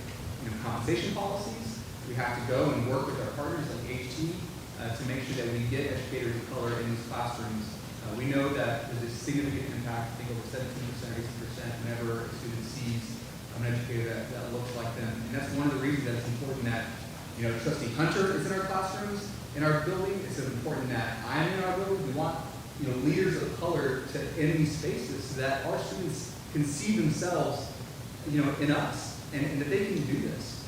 compensation policies. We have to go and work with our partners like HT to make sure that we get educators of color in these classrooms. We know that there's a significant impact, I think over 17% or 18%, whenever a student sees an educator that looks like them. And that's one of the reasons that it's important that, you know, Trustee Hunter is in our classrooms, in our building. It's important that I'm in our building. We want, you know, leaders of color to in these spaces so that our students can see themselves, you know, in us and that they can do this.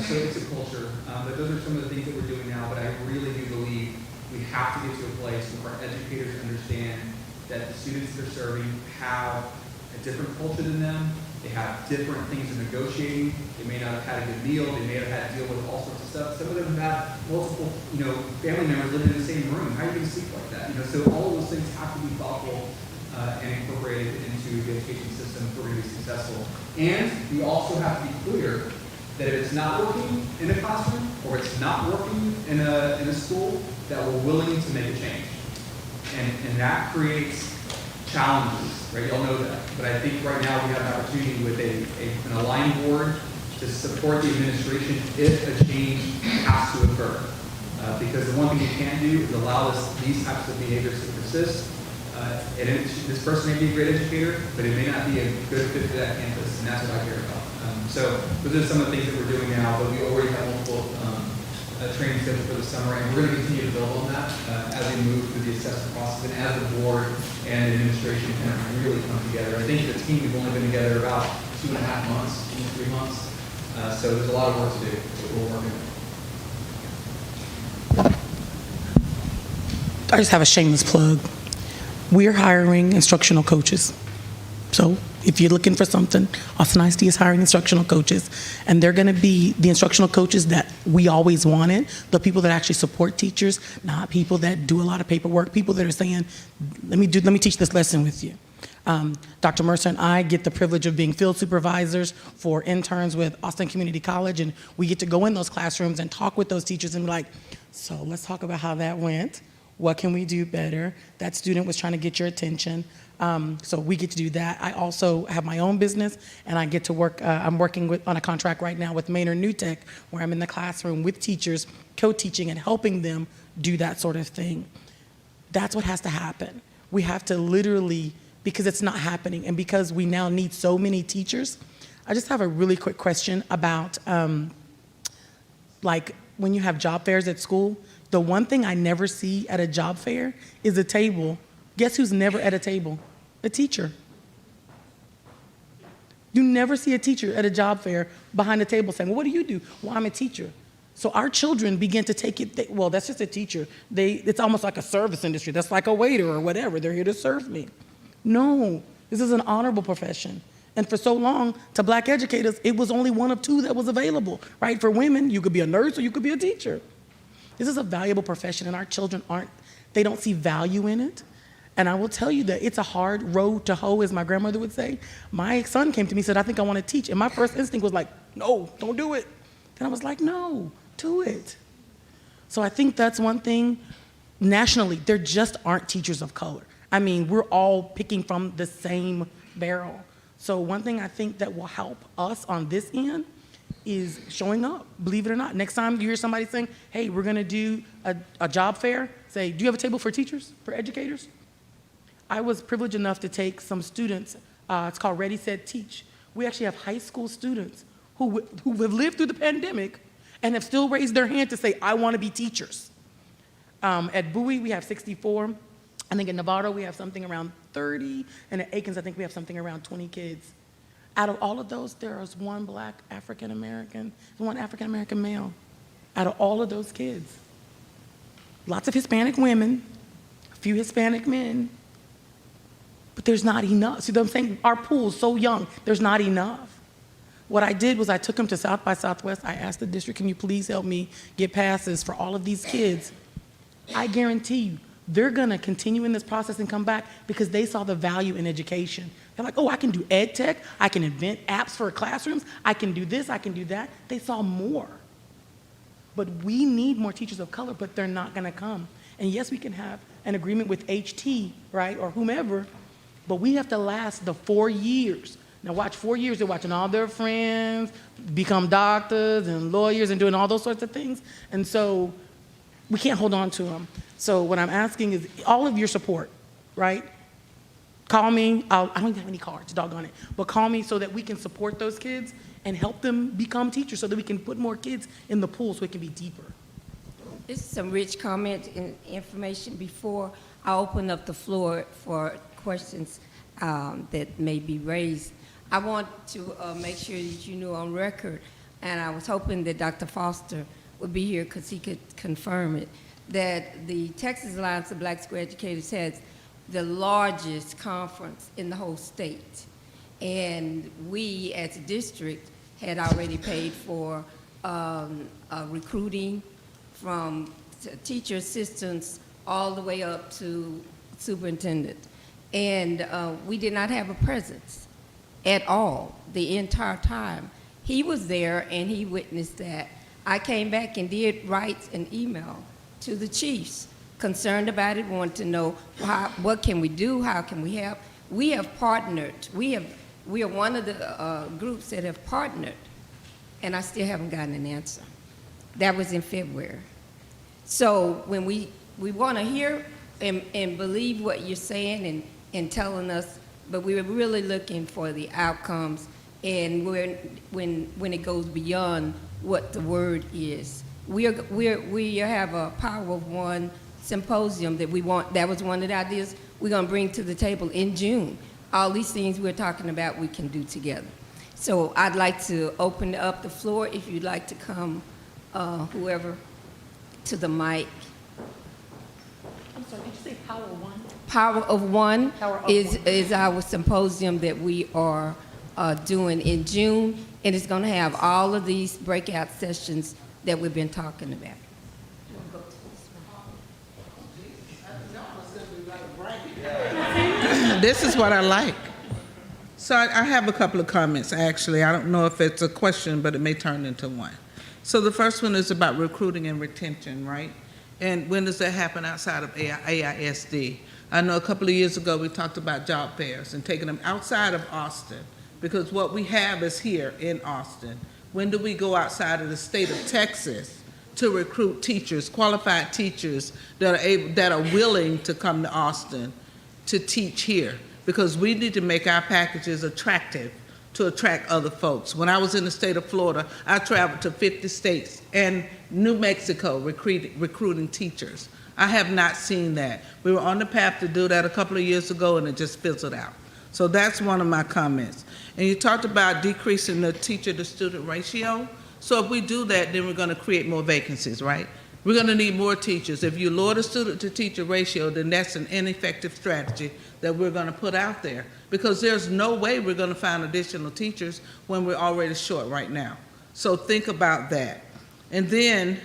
So it's a culture, but those are some of the things that we're doing now, but I really do believe we have to get to a place where our educators understand that the students they're serving have a different culture than them. They have different things they're negotiating. They may not have had a good meal. They may have had to deal with all sorts of stuff. Some of them have multiple, you know, family members living in the same room. How are you going to sleep like that? You know, so all of those things have to be thoughtful and incorporated into the education system if we're going to be successful. And we also have to be clear that if it's not working in a classroom or it's not working in a school, that we're willing to make a change. And that creates challenges, right? Y'all know that. But I think right now we have an opportunity with an aligned board to support the administration if a change has to occur. Because the one thing you can't do is allow these types of behaviors to persist. This person may be a great educator, but it may not be a good fit for that campus, and that's what I care about. So those are some of the things that we're doing now, but we already have multiple training scheduled for the summer, and we're going to continue to build on that as we move through the assessment process and as the board and the administration kind of really come together. I think the team, we've only been together about 2.5 months, 3 months, so there's a lot of work to do, but we're working on it. I just have a shameless plug. We're hiring instructional coaches. So if you're looking for something, Austin ISD is hiring instructional coaches, and they're going to be the instructional coaches that we always wanted, the people that actually support teachers, not people that do a lot of paperwork, people that are saying, let me teach this lesson with you. Dr. Mercer and I get the privilege of being field supervisors for interns with Austin Community College, and we get to go in those classrooms and talk with those teachers and be like, so let's talk about how that went. What can we do better? That student was trying to get your attention. So we get to do that. I also have my own business, and I get to work, I'm working on a contract right now with Maynard New Tech, where I'm in the classroom with teachers, co-teaching and helping them do that sort of thing. That's what has to happen. We have to literally, because it's not happening, and because we now need so many teachers. I just have a really quick question about, like, when you have job fairs at school, the one thing I never see at a job fair is a table. Guess who's never at a table? A teacher. You never see a teacher at a job fair behind a table saying, well, what do you do? Well, I'm a teacher. So our children begin to take it, well, that's just a teacher. It's almost like a service industry. That's like a waiter or whatever. They're here to serve me. No, this is an honorable profession. And for so long, to black educators, it was only one of two that was available, right? For women, you could be a nurse or you could be a teacher. This is a valuable profession, and our children they don't see value in it. And I will tell you that it's a hard road to hoe, as my grandmother would say. My son came to me and said, I think I want to teach. And my first instinct was like, no, don't do it. Then I was like, no, do it. So I think that's one thing. Nationally, there just aren't teachers of color. I mean, we're all picking from the same barrel. So one thing I think that will help us on this end is showing up, believe it or not. Next time you hear somebody saying, hey, we're gonna do a job fair, say, do you have a table for teachers, for educators? I was privileged enough to take some students, it's called Ready, Set, Teach. We actually have high school students who have lived through the pandemic, and have still raised their hand to say, I want to be teachers. At Bowie, we have 64. I think in Novato, we have something around 30. And at Aikens, I think we have something around 20 kids. Out of all of those, there is one black African-American, one African-American male. Out of all of those kids. Lots of Hispanic women, a few Hispanic men, but there's not enough. See what I'm saying? Our pool's so young, there's not enough. What I did was I took them to South by Southwest. I asked the district, can you please help me get passes for all of these kids? I guarantee you, they're gonna continue in this process and come back because they saw the value in education. They're like, oh, I can do ed tech, I can invent apps for classrooms, I can do this, I can do that. They saw more. But we need more teachers of color, but they're not gonna come. And yes, we can have an agreement with HT, right, or whomever, but we have to last the 4 years. Now watch 4 years, they're watching all their friends become doctors and lawyers and doing all those sorts of things. And so we can't hold on to them. So what I'm asking is all of your support, right? Call me, I don't even have any cards, doggone it, but call me so that we can support those kids and help them become teachers so that we can put more kids in the pool so it can be deeper. This is some rich comment and information before I open up the floor for questions that may be raised. I want to make sure that you know on record, and I was hoping that Dr. Foster would be here because he could confirm it, that the Texas Alliance of Black School Educators has the largest conference in the whole state. And we, as a district, had already paid for recruiting from teacher assistants all the way up to superintendent. And we did not have a presence at all the entire time. He was there and he witnessed that. I came back and did write an email to the chiefs, concerned about it, wanted to know what can we do, how can we help. We have partnered. We are one of the groups that have partnered, and I still haven't gotten an answer. That was in February. So when we want to hear and believe what you're saying and telling us, but we were really looking for the outcomes and when it goes beyond what the word is. We have a Power of One symposium that we want. That was one of the ideas we're going to bring to the table in June. All these things we're talking about we can do together. So I'd like to open up the floor if you'd like to come, whoever, to the mic. I'm sorry, did you say Power of One? Power of One Power of is our symposium that we are doing in June, and it's going to have all of these breakout sessions that we've been talking about. This is what I like. So I have a couple of comments, actually. I don't know if it's a question, but it may turn into one. So the first one is about recruiting and retention, right? And when does that happen outside of AISD? I know a couple of years ago we talked about job fairs and taking them outside of Austin, because what we have is here in Austin. When do we go outside of the state of Texas to recruit teachers, qualified teachers that are willing to come to Austin to teach here? Because we need to make our packages attractive to attract other folks. When I was in the state of Florida, I traveled to 50 states and New Mexico recruiting teachers. I have not seen that. We were on the path to do that a couple of years ago and it just fizzled out. So that's one of my comments. And you talked about decreasing the teacher-to-student ratio. So if we do that, then we're going to create more vacancies, right? We're going to need more teachers. If you lower the student-to-teacher ratio, then that's an ineffective strategy that we're going to put out there, because there's no way we're going to find additional teachers when we're already short right now. So think about that. And then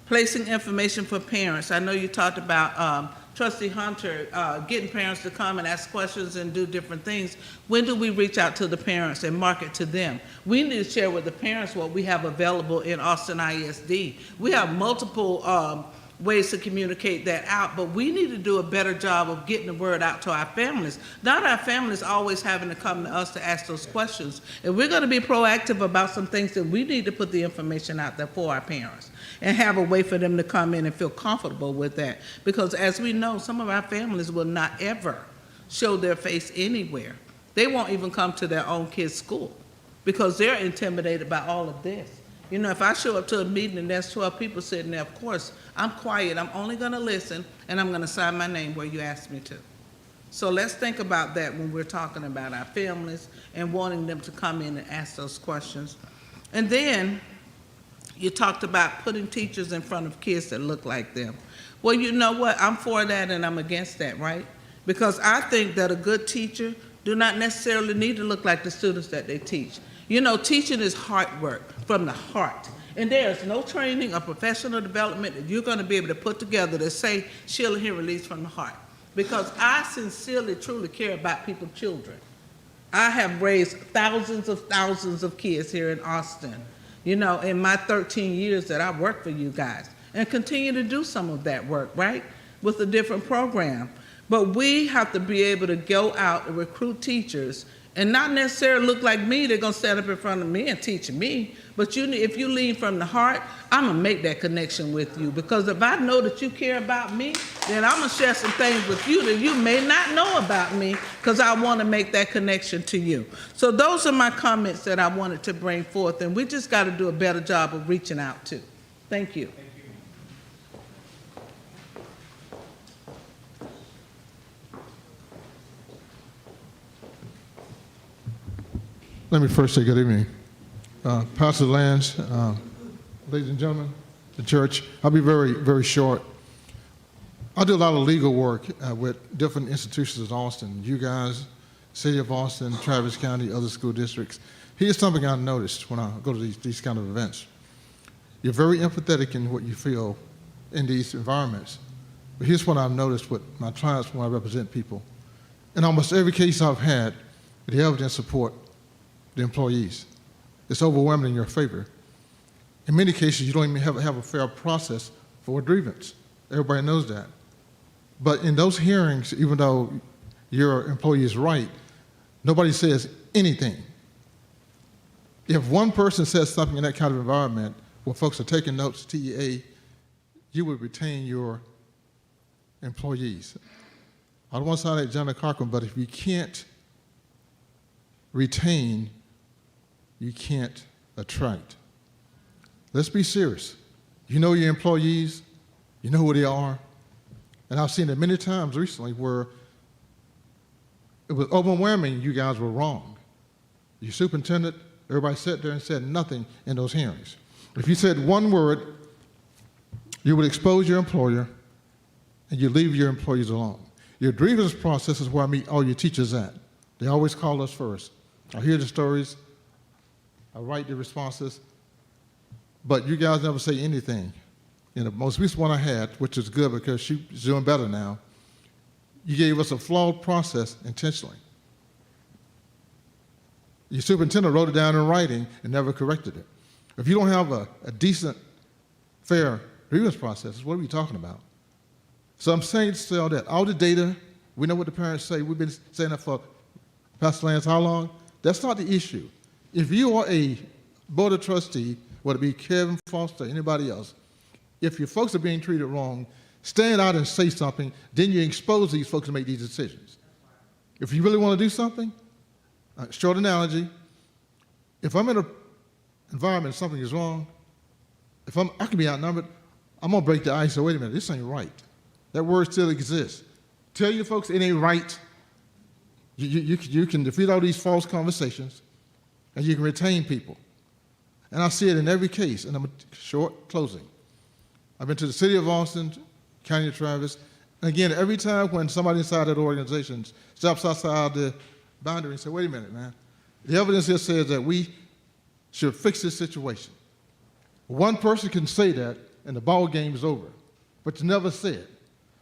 placing information for parents. I know you talked about Trustee Hunter, getting parents to come and ask questions and do different things. When do we reach out to the parents and market to them? We need to share with the parents what we have available in Austin ISD. We have multiple ways to communicate that out, but we need to do a better job of getting the word out to our families. Not our families always having to come to us to ask those questions. And we're going to be proactive about some things that we need to put the information out there for our parents and have a way for them to come in and feel comfortable with that. Because as we know, some of our families will not ever show their face anywhere. They won't even come to their own kids' school because they're intimidated by all of this. You know, if I show up to a meeting and there's 12 people sitting there, of course, I'm quiet. I'm only going to listen, and I'm going to sign my name where you asked me to. So let's think about that when we're talking about our families and wanting them to come in and ask those questions. And then you talked about putting teachers in front of kids that look like them. Well, you know what? I'm for that and I'm against that, right? Because I think that a good teacher do not necessarily need to look like the students that they teach. You know, teaching is hard work from the heart. And there is no training or professional development that you're going to be able to put together to say, Sheila here released from the heart. Because I sincerely, truly care about people's children. I have raised thousands of kids here in Austin, you know, in my 13 years that I worked for you guys, and continue to do some of that work, right, with a different program. But we have to be able to go out and recruit teachers and not necessarily look like me. They're going to stand up in front of me and teach me. But if you lead from the heart, I'm going to make that connection with you. Because if I know that you care about me, then I'm going to share some things with you that you may not know about me, because I want to make that connection to you. So those are my comments that I wanted to bring forth. And we just got to do a better job of reaching out too. Thank you. Let me first say good evening. Pastor Lance, ladies and gentlemen, the church, I'll be very, very short. I do a lot of legal work with different institutions in Austin. You guys, City of Austin, Travis County, other school districts. Here's something I noticed when I go to these kind of events. You're very empathetic in what you feel in these environments. But here's what I've noticed with my clients when I represent people. In almost every case I've had, the evidence support the employees. It's overwhelming in your favor. In many cases, you don't even have a fair process for a grievance. Everybody knows that. But in those hearings, even though your employee is right, nobody says anything. If one person says something in that kind of environment where folks are taking notes, TEA, you would retain your employees. I don't want to sound like John Cochran, but if you can't retain, you can't attract. Let's be serious. You know your employees, you know who they are, and I've seen it many times recently where it was overwhelming you guys were wrong. Your superintendent, everybody sat there and said nothing in those hearings. If you said one word, you would expose your employer and you leave your employees alone. Your grievance process is where I meet all your teachers at. They always call us first. I hear the stories, I write the responses, but you guys never say anything. In the most recent one I had, which is good because she's doing better now, you gave us a flawed process intentionally. Your superintendent wrote it down in writing and never corrected it. If you don't have a decent, fair grievance process, what are we talking about? So I'm saying to say all that. All the data, we know what the parents say. We've been saying that for, Pastor Lance, how long? That's not the issue. If you are a board of trustee, whether it be Kevin Foster, anybody else, if your folks are being treated wrong, stand out and say something, then you expose these folks to make these decisions. If you really want to do something, short analogy, if I'm in an environment and something is wrong, I can be outnumbered, I'm going to break the ice. So wait a minute, this ain't right. That word still exists. Tell your folks it ain't right. You can defeat all these false conversations, and you can retain people. And I see it in every case, and I'm a short closing. I've been to the City of Austin, County of Travis, and again, every time when somebody inside that organization steps outside the boundary and says, wait a minute, man, the evidence here says that we should fix this situation. One person can say that, and the ball game is over, but you never say it.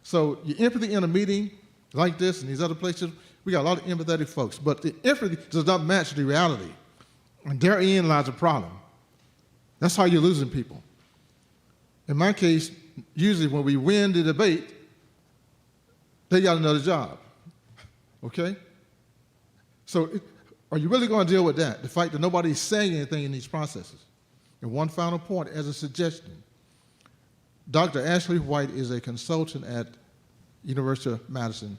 So your empathy in a meeting like this and these other places, we got a lot of empathetic folks, but the empathy does not match the reality, and therein lies a problem. That's how you're losing people. In my case, usually when we win the debate, they got another job, okay? So are you really going to deal with that, the fact that nobody's saying anything in these processes? And one final point as a suggestion. Dr. Ashley White is a consultant at University of Madison.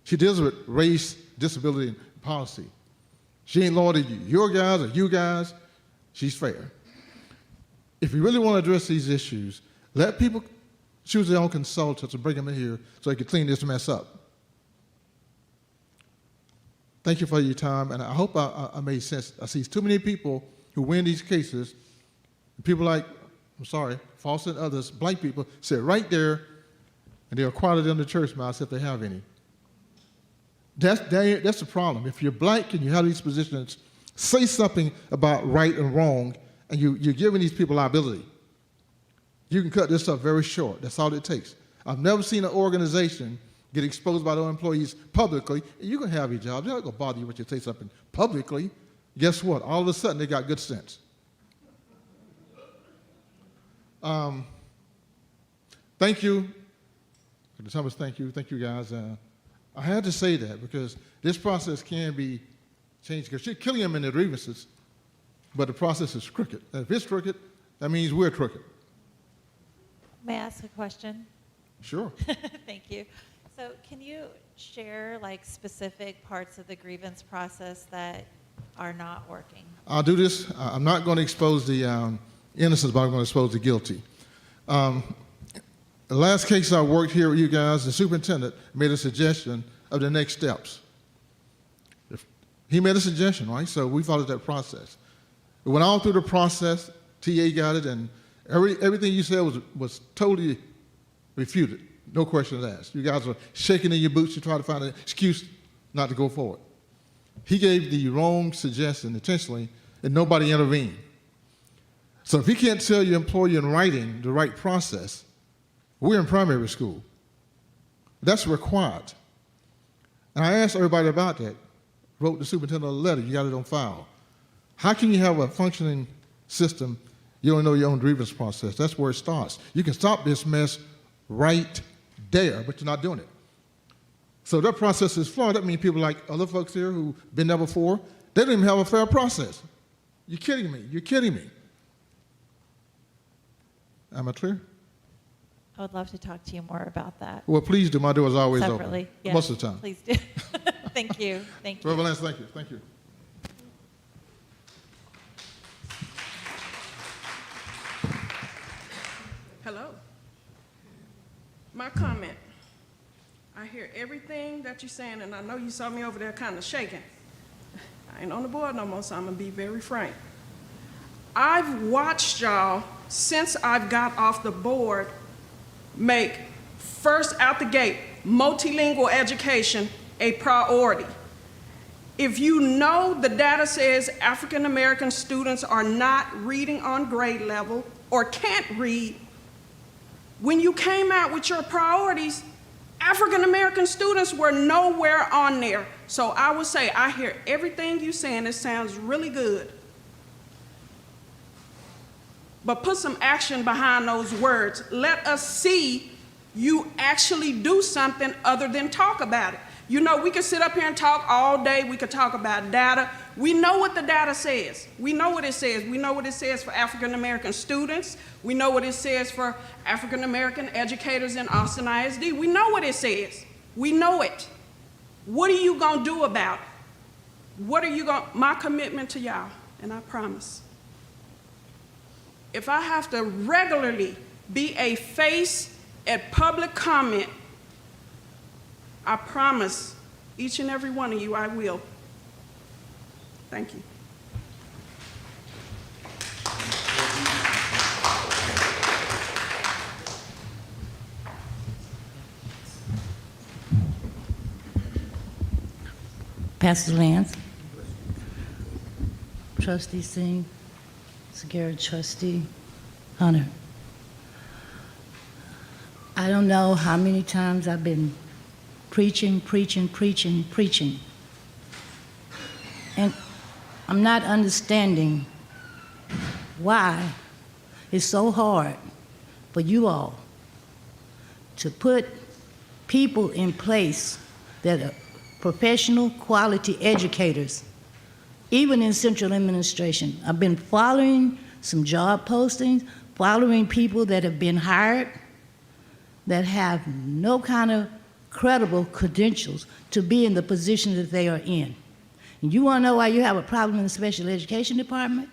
She deals with race, disability, and policy. She ain't loyal to your guys or you guys. She's fair. if you really want to address these issues, let people choose their own consultants and bring them in here so they can clean this mess up. Thank you for your time, and I hope I made sense. I see too many people who win these cases. People like, I'm sorry, False and others, black people, sit right there, and they're quieter in the church mouse if they have any. That's the problem. If you're black and you have these positions, say something about right and wrong, and you're giving these people liability. You can cut this stuff very short. That's all it takes. I've never seen an organization get exposed by their employees publicly. You can have your job. They're not going to bother you when you say something publicly. Guess what? All of a sudden, they got good sense. Thank you. Thomas, thank you. Thank you, guys. I had to say that because this process can be changed because you're killing them in their grievances, but the process is crooked. And if it's crooked, that means we're crooked. May I ask a question? Sure. Thank you. So can you share like specific parts of the grievance process that are not working? I'll do this. I'm not going to expose the innocent, but I'm going to expose the guilty. The last case I worked here with you guys, the superintendent made a suggestion of the next steps. He made a suggestion, right? So we followed that process. We went all through the process. TA got it, and everything you said was totally refuted. No questions asked. You guys were shaking in your boots to try to find an excuse not to go forward. He gave the wrong suggestion intentionally, and nobody intervened. So if he can't tell your employee in writing the right process, we're in primary school. That's required. And I asked everybody about that, wrote the superintendent a letter, you got it on file. How can you have a functioning system, you don't know your own grievance process? That's where it starts. You can stop this mess right there, but you're not doing it. So that process is flawed. That means people like other folks here who've been there before, they don't even have a fair process. You're kidding me. You're kidding me. Am I clear? I would love to talk to you more about that. Well, please do. My door is always Separately. open. Yes, Most of the time. Please do. Thank you. Thank you. Reverend Lance, thank you. Thank you. Hello. My comment. I hear everything that you're saying, and I know you saw me over there kind of shaking. I ain't on the board no more, so I'm going to be very frank. I've watched y'all, since I've got off the board, make first out the gate multilingual education a priority. If you know the data says African American students are not reading on grade level or can't read, when you came out with your priorities, African American students were nowhere on there. So I would say, I hear everything you're saying, it sounds really good. But put some action behind those words. Let us see you actually do something other than talk about it. You know, we could sit up here and talk all day. We could talk about data. We know what the data says. We know what it says. We know what it says for African American students. We know what it says for African American educators in Austin ISD. We know what it says. We know it. What are you going to do about it? What are you going to, my commitment to y'all, and I promise, if I have to regularly be a face at public comment, I promise each and every one of you I will. Thank you. Pastor Lance, Trustee Singh, Segura Trustee Hunter. I don't know how many times I've been preaching. And I'm not understanding why it's so hard for you all to put people in place that are professional quality educators, even in central administration. I've been following some job postings, following people that have been hired that have no kind of credible credentials to be in the position that they are in. And you want to know why you have a problem in the special education department?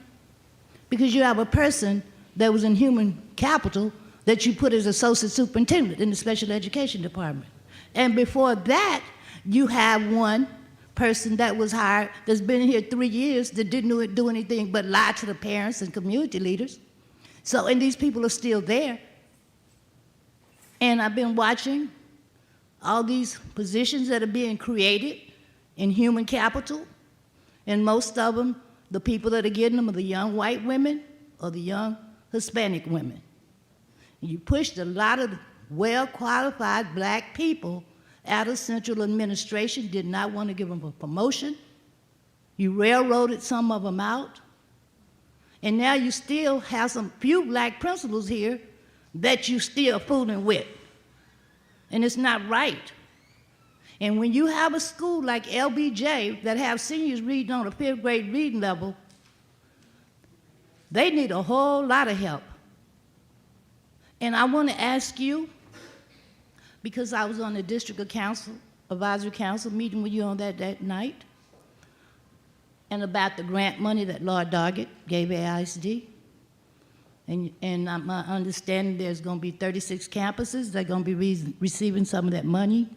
Because you have a person that was in human capital that you put as associate superintendent in the special education department. And before that, you have one person that was hired that's been here 3 years that didn't do anything but lie to the parents and community leaders. So, and these people are still there. And I've been watching all these positions that are being created in human capital, and most of them, the people that are getting them are the young white women or the young Hispanic women. You pushed a lot of well-qualified black people out of central administration, did not want to give them a promotion. You railroaded some of them out. And now you still have some few black principals here that you still fooling with. And it's not right. And when you have a school like LBJ that have seniors reading on a 5th grade reading level, they need a whole lot of help. And I want to ask you, because I was on the district council, advisory council meeting with you on that night, and about the grant money that Lord Doggett gave AISD. And my understanding there's going to be 36 campuses that are going to be receiving some of that money.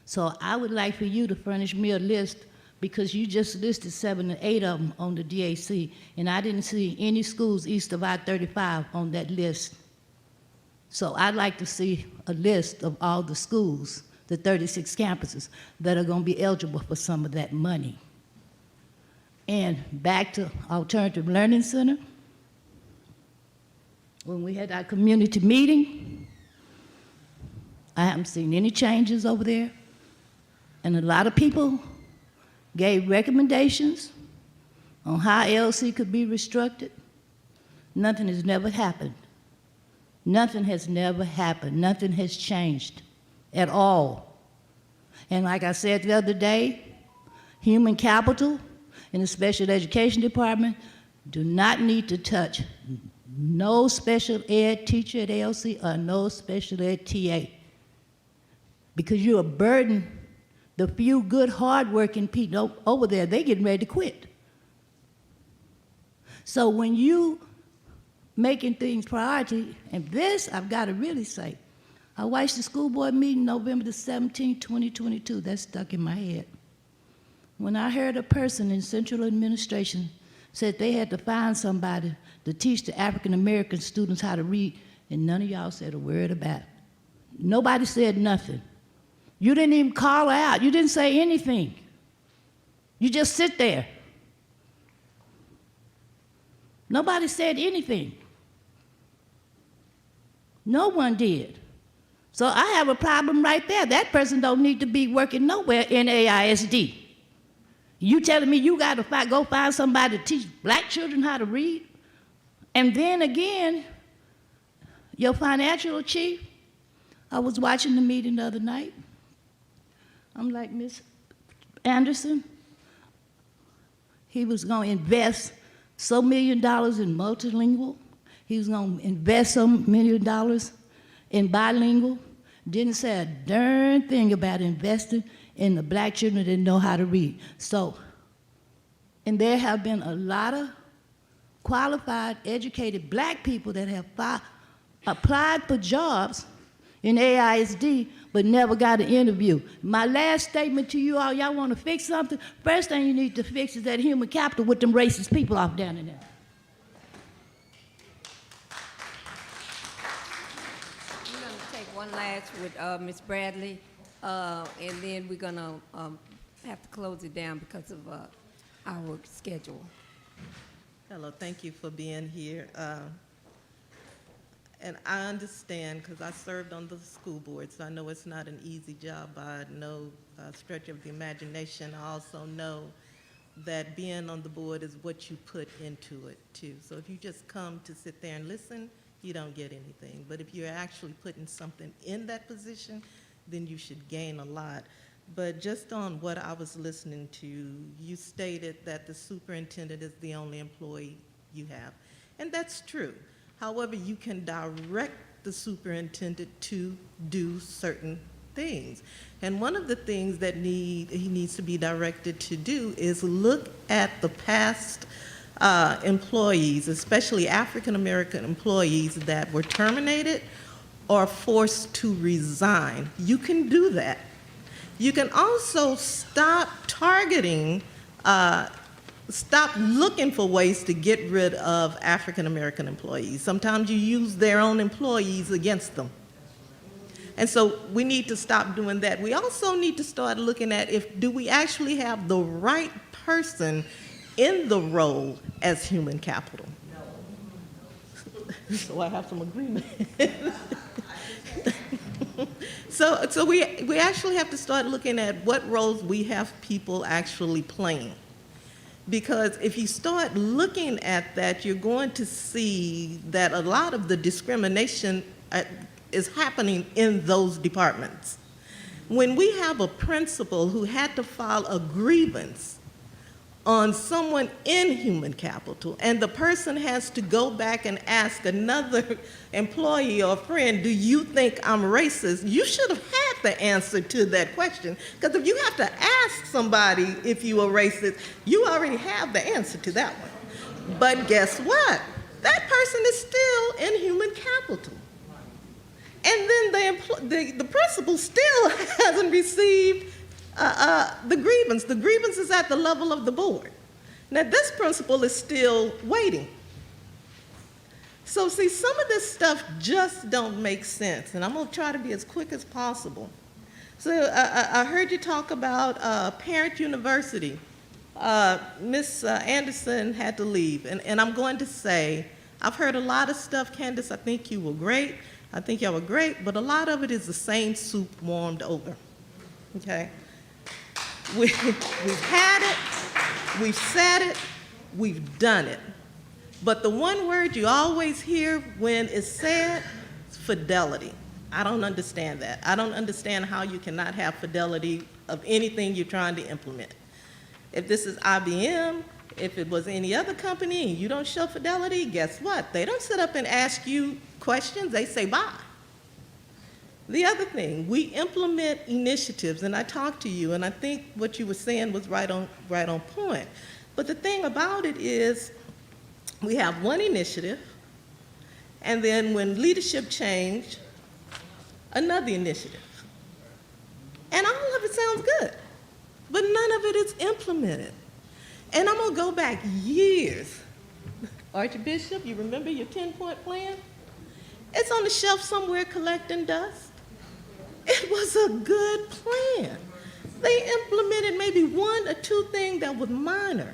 So I would like for you to furnish me a list, because you just listed 7 or 8 of them on the DAC, and I didn't see any schools east of I-35 on that list. So I'd like to see a list of all the schools, the 36 campuses, that are going to be eligible for some of that money. And back to Alternative Learning Center, when we had our community meeting, I haven't seen any changes over there. And a lot of people gave recommendations on how LC could be restructured. Nothing has never happened. Nothing has never happened. Nothing has changed at all. And like I said the other day, human capital in the special education department do not need to touch no special ed teacher at ALC or no special ed TA, because you're a burden. The few good, hard-working people over there, they getting ready to quit. So when you making things priority, and this I've got to really say, I watched the school board meeting November the 17th, 2022. That stuck in my head. When I heard a person in central administration said they had to find somebody to teach the African-American students how to read, and none of y'all said a word about it. Nobody said nothing. You didn't even call her out. You didn't say anything. You just sit there. Nobody said anything. No one did. So I have a problem right there. That person don't need to be working nowhere in AISD. You telling me you got to go find somebody to teach black children how to read? And then again, your financial chief, I was watching the meeting the other night. I'm like, Miss Anderson, he was going to invest so $1 million in multilingual. He was going to invest some $1 million in bilingual. Didn't say a darn thing about investing in the black children that didn't know how to read. So, and there have been a lot of qualified, educated black people that have applied for jobs in AISD, but never got an interview. My last statement to you all, y'all want to fix something? First thing you need to fix is that human capital with them racist people off down in there. We're going to take one last with Ms. Bradley, and then we're going to have to close it down because of our schedule. Hello, thank you for being here. And I understand, because I served on the school board, so I know it's not an easy job by no stretch of the imagination. I also know that being on the board is what you put into it, too. So if you just come to sit there and listen, you don't get anything. But if you're actually putting something in that position, then you should gain a lot. But just on what I was listening to, you stated that the superintendent is the only employee you have. And that's true. However, you can direct the superintendent to do certain things. And one of the things that he needs to be directed to do is look at the past employees, especially African American employees that were terminated or forced to resign. You can do that. You can also stop targeting, stop looking for ways to get rid of African American employees. Sometimes you use their own employees against them. And so we need to stop doing that. We also need to start looking at do we actually have the right person in the role as human capital. So I have some agreement. So we actually have to start looking at what roles we have people actually playing. Because if you start looking at that, you're going to see that a lot of the discrimination is happening in those departments. When we have a principal who had to file a grievance on someone in human capital, and the person has to go back and ask another employee or friend, do you think I'm racist? You should have had the answer to that question, because if you have to ask somebody if you are racist, you already have the answer to that one. But guess what? That person is still in human capital. And then the principal still hasn't received the grievance. The grievance is at the level of the board. Now, this principal is still waiting. So, see, some of this stuff just don't make sense, and I'm going to try to be as quick as possible. So, I heard you talk about Parent University. Ms. Anderson had to leave, and I'm going to say, I've heard a lot of stuff, Candace. I think you were great. I think y'all were great, but a lot of it is the same soup warmed over, okay? We've had it, we've said it, we've done it. But the one word you always hear when it's said is fidelity. I don't understand that. I don't understand how you cannot have fidelity of anything you're trying to implement. If this is IBM, if it was any other company and you don't show fidelity, guess what? They don't sit up and ask you questions, they say bye. The other thing, we implement initiatives, and I talked to you, and I think what you were saying was right on point. But the thing about it is, we have one initiative, and then when leadership changed, another initiative. And all of it sounds good, but none of it is implemented. And I'm gonna go back years. Archbishop, you remember your 10-point plan? It's on the shelf somewhere collecting dust. It was a good plan. They implemented maybe 1 or 2 things that was minor,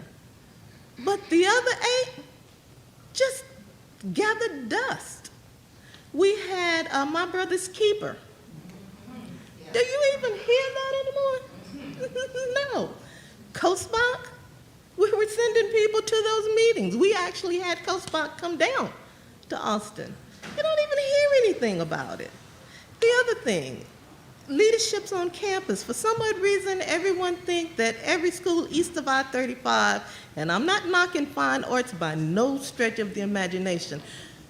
but the other 8 just gathered dust. We had My Brother's Keeper. Do you even hear that anymore? No. COSBOC, we were sending people to those meetings. We actually had COSBOC come down to Austin. You don't even hear anything about it. The other thing, leaderships on campus. For some odd reason, everyone thinks that every school east of I-35, and I'm not knocking fine arts by no stretch of the imagination,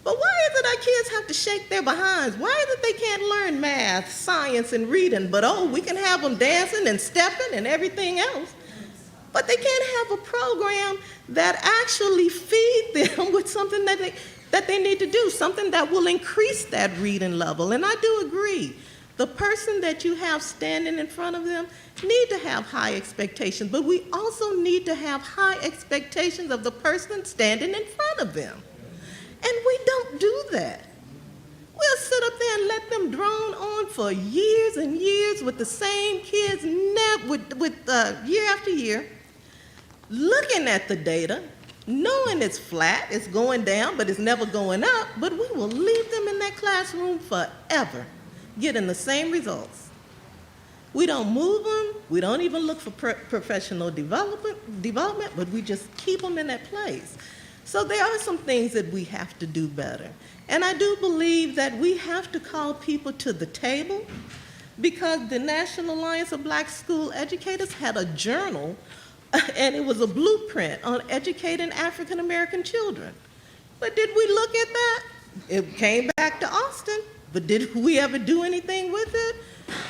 but why is it our kids have to shake their behinds? Why is it they can't learn math, science, and reading, but oh, we can have them dancing and stepping and everything else? But they can't have a program that actually feed them with something that they need to do, something that will increase that reading level. And I do agree. The person that you have standing in front of them need to have high expectations, but we also need to have high expectations of the person standing in front of them. And we don't do that. We'll sit up there and let them drone on for years and years with the same kids, year after year, looking at the data, knowing it's flat, it's going down, but it's never going up, but we will leave them in that classroom forever, getting the same results. We don't move them, we don't even look for professional development, but we just keep them in that place. So there are some things that we have to do better. And I do believe that we have to call people to the table, because the National Alliance of Black School Educators had a journal, and it was a blueprint on educating African American children. But did we look at that? It came back to Austin, but did we ever do anything with it?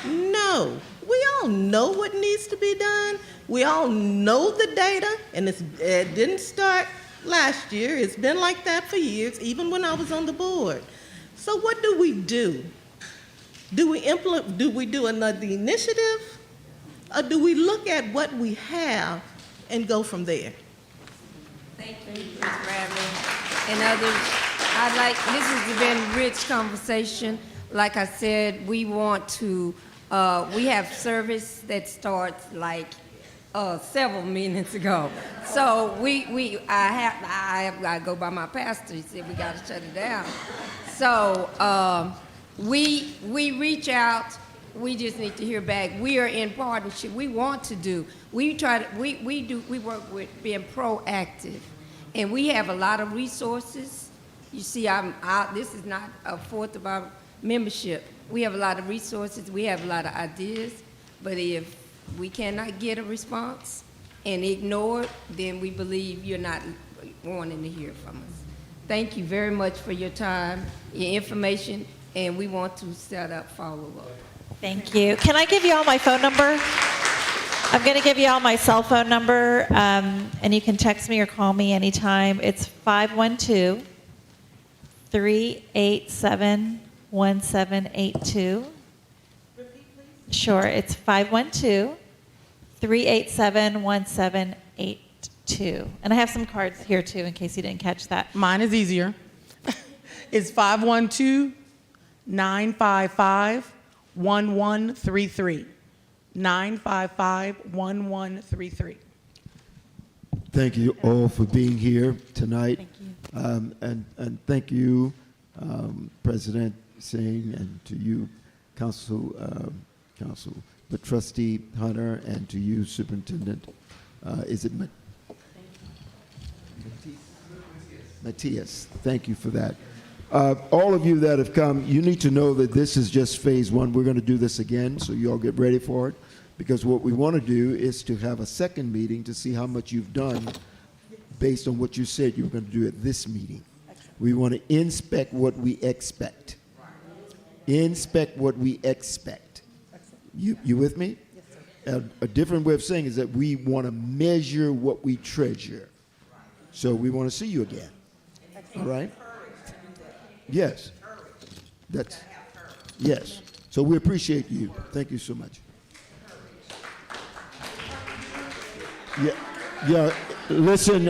No. We all know what needs to be done. We all know the data, and it didn't start last year. It's been like that for years, even when I was on the board. So what do we do? Do we do another initiative? Or do we look at what we have and go from there? Thank you, Ms. Bradley, and others. This has been rich conversation. Like I said, we want to, we have service that starts like several minutes ago. So I go by my pastor. He said we got to shut it down. So we reach out. We just need to hear back. We are in partnership. We want to do. We work with being proactive, and we have a lot of resources. You see, this is not a fourth of our membership. We have a lot of resources. We have a lot of ideas, but if we cannot get a response and ignore it, then we believe you're not wanting to hear from us. Thank you very much for your time, your information, and we want to set up follow-up. Thank you. Can I give you all my phone number? I'm going to give you all my cell phone number, and you can text me or call me anytime. It's 512-387-1782. Sure, it's 512-387-1782. And I have some cards here, too, in case you didn't catch that. Mine is easier. It's 512-955-1133. 955-1133. Thank you all for being here tonight. Thank you. And thank you, President Singh, and to you, Council, the Trustee Hunter, and to you, Superintendent. Is it Matthias? Thank you for that. All of you that have come, you need to know that this is just phase one. We're going to do this again, so you all get ready for it, because what we want to do is to have a second meeting to see how much you've done based on what you said you were going to do at this meeting. We want to inspect what we expect. Inspect what we expect. You with me? Yes, sir. A different way of saying is that we want to measure what we treasure. So we want to see you again. All right? Yes. Yes. So we appreciate you. Thank you so much. Yeah. Listen.